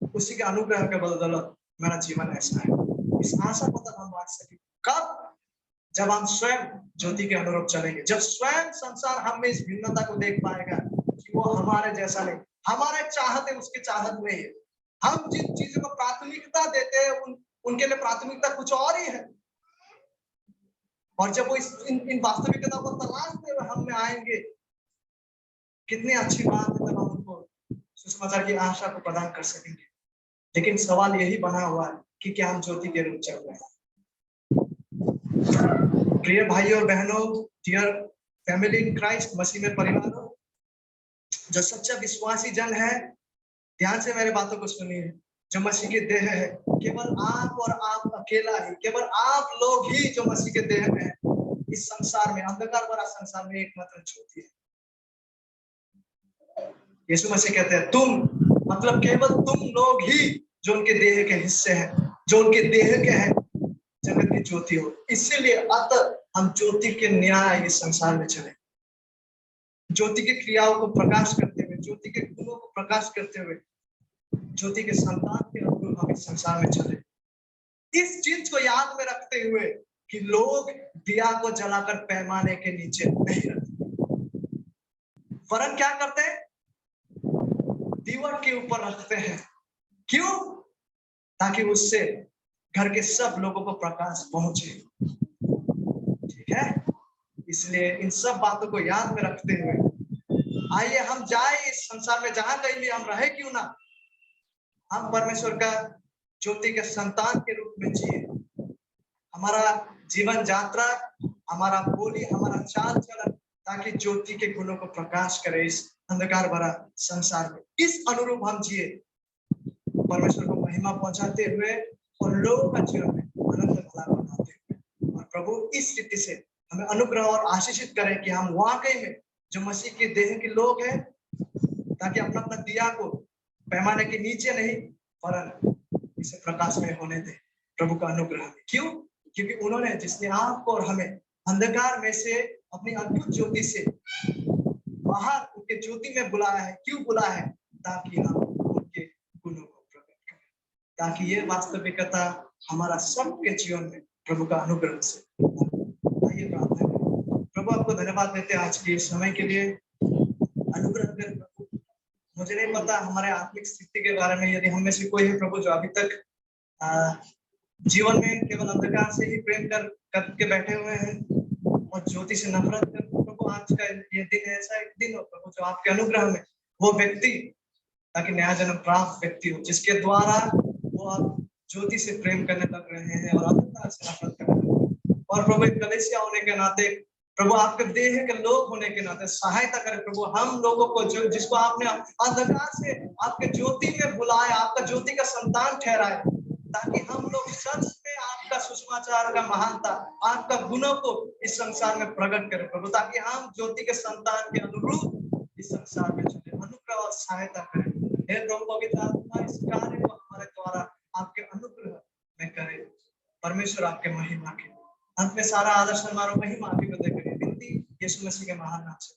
उसी के अनुग्रह के बदौलत मेरा जीवन ऐसा है। इस आशा को तब हम बांट सके कब? जब हम स्वयं ज्योति के अनुरूप चलेंगे, जब स्वयं संसार हम में इस भिन्नता को देख पाएगा कि वो हमारे जैसा नहीं, हमारे चाहत है उसकी चाहत नहीं है, हम जिन चीजों को प्राथमिकता देते हैं उनके लिए प्राथमिकता कुछ और ही है। और जब वो इन वास्तविकता को तलाशते हुए हम में आएंगे, कितनी अच्छी बात है, तब हम उनको सुसमाचार की आशा को प्रदान कर सकेंगे। लेकिन सवाल यही बना हुआ है कि क्या हम ज्योति के रूप चल रहे हैं? प्रिय भाई और बहनों, डियर फैमिली इन क्राइस्ट, मसीह में परिवारों, जो सच्चा विश्वासी जन है, ध्यान से मेरे बातों को सुनिए। जो मसीह की देह है, केवल आप और आप अकेला ही, केवल आप लोग ही जो मसीह के देह में है, इस संसार में, अंधकार भरा संसार में एकमात्र ज्योति है। यीशु मसीह कहते हैं तुम, मतलब केवल तुम लोग ही जो उनके देह के हिस्से हैं, जो उनके देह के हैं, जगत की ज्योति हो। इसीलिए अतः हम ज्योति के न्याय इस संसार में चले, ज्योति की क्रियाओं को प्रकाश करते हुए, ज्योति के गुणों को प्रकाश करते हुए, ज्योति के संतान के अनुरूप हम इस संसार में चले। इस चीज को याद में रखते हुए कि लोग दिया को जलाकर पैमाने के नीचे नहीं रखते, वरन क्या करते हैं? दीवार के ऊपर रखते हैं। क्यों? ताकि उससे घर के सब लोगों को प्रकाश पहुंचे। ठीक है? इसलिए इन सब बातों को याद में रखते हुए आइए हम जाए इस संसार में, जहां कहीं भी हम रहे क्यों ना, हम परमेश्वर का ज्योति के संतान के रूप में जिए। हमारा जीवन यात्रा, हमारा बोली, हमारा चाल चलन, ताकि ज्योति के गुणों को प्रकाश करे इस अंधकार भरा संसार में। इस अनुरूप हम जिए, परमेश्वर को महिमा पहुंचाते हुए और लोगों का जीवन में अनंत भला बनाते हुए। और प्रभु इस रीति से हमें अनुग्रह और आशीषित करें कि हम वाकई में जो मसीह के देह के लोग हैं, ताकि अपना अपना दिया को पैमाने के नीचे नहीं, परंतु इसे प्रकाश में होने दे। प्रभु का अनुग्रह। क्यों? क्योंकि उन्होंने, जिसने आपको और हमें अंधकार में से अपनी अद्भुत ज्योति से बाहर उनके ज्योति में बुलाया है। क्यों बुलाया है? ताकि हम उनके गुणों को प्रकट करें, ताकि ये वास्तविकता हमारा सबके जीवन में प्रभु का अनुग्रह से प्रभु आपको धन्यवाद देते हैं आज के इस समय के लिए। अनुग्रह कर प्रभु। मुझे नहीं पता हमारे आत्मिक स्थिति के बारे में, यदि हम में से कोई है प्रभु जो अभी तक जीवन में केवल अंधकार से ही प्रेम करके बैठे हुए हैं और ज्योति से नफरत कर, प्रभु आज का ये दिन ऐसा एक दिन हो प्रभु जो आपके अनुग्रह में वो व्यक्ति ताकि नया जन्म प्राप्त व्यक्ति हो, जिसके द्वारा वो आप ज्योति से प्रेम करने लग रहे हैं और अंधकार से नफरत कर रहे हैं। और प्रभु एक कलीसिया होने के नाते, प्रभु आपके देह के लोग होने के नाते सहायता करें प्रभु हम लोगों को, जो जिसको आपने अंधकार से आपके ज्योति में बुलाया, आपका ज्योति का संतान ठहराए, ताकि हम लोग सच में आपका सुसमाचार का महानता, आपका गुणों को इस संसार में प्रकट करें प्रभु, ताकि हम ज्योति के संतान के अनुरूप इस संसार में चले। अनुग्रह और सहायता करें हे प्रभु, पवित्र आत्मा इस कार्य को हमारे द्वारा आपके अनुग्रह में करे। परमेश्वर आपके महिमा के अंत में सारा आदर सम्मान और महिमा आपकी को देकर विनती यीशु मसीह के महान नाम से।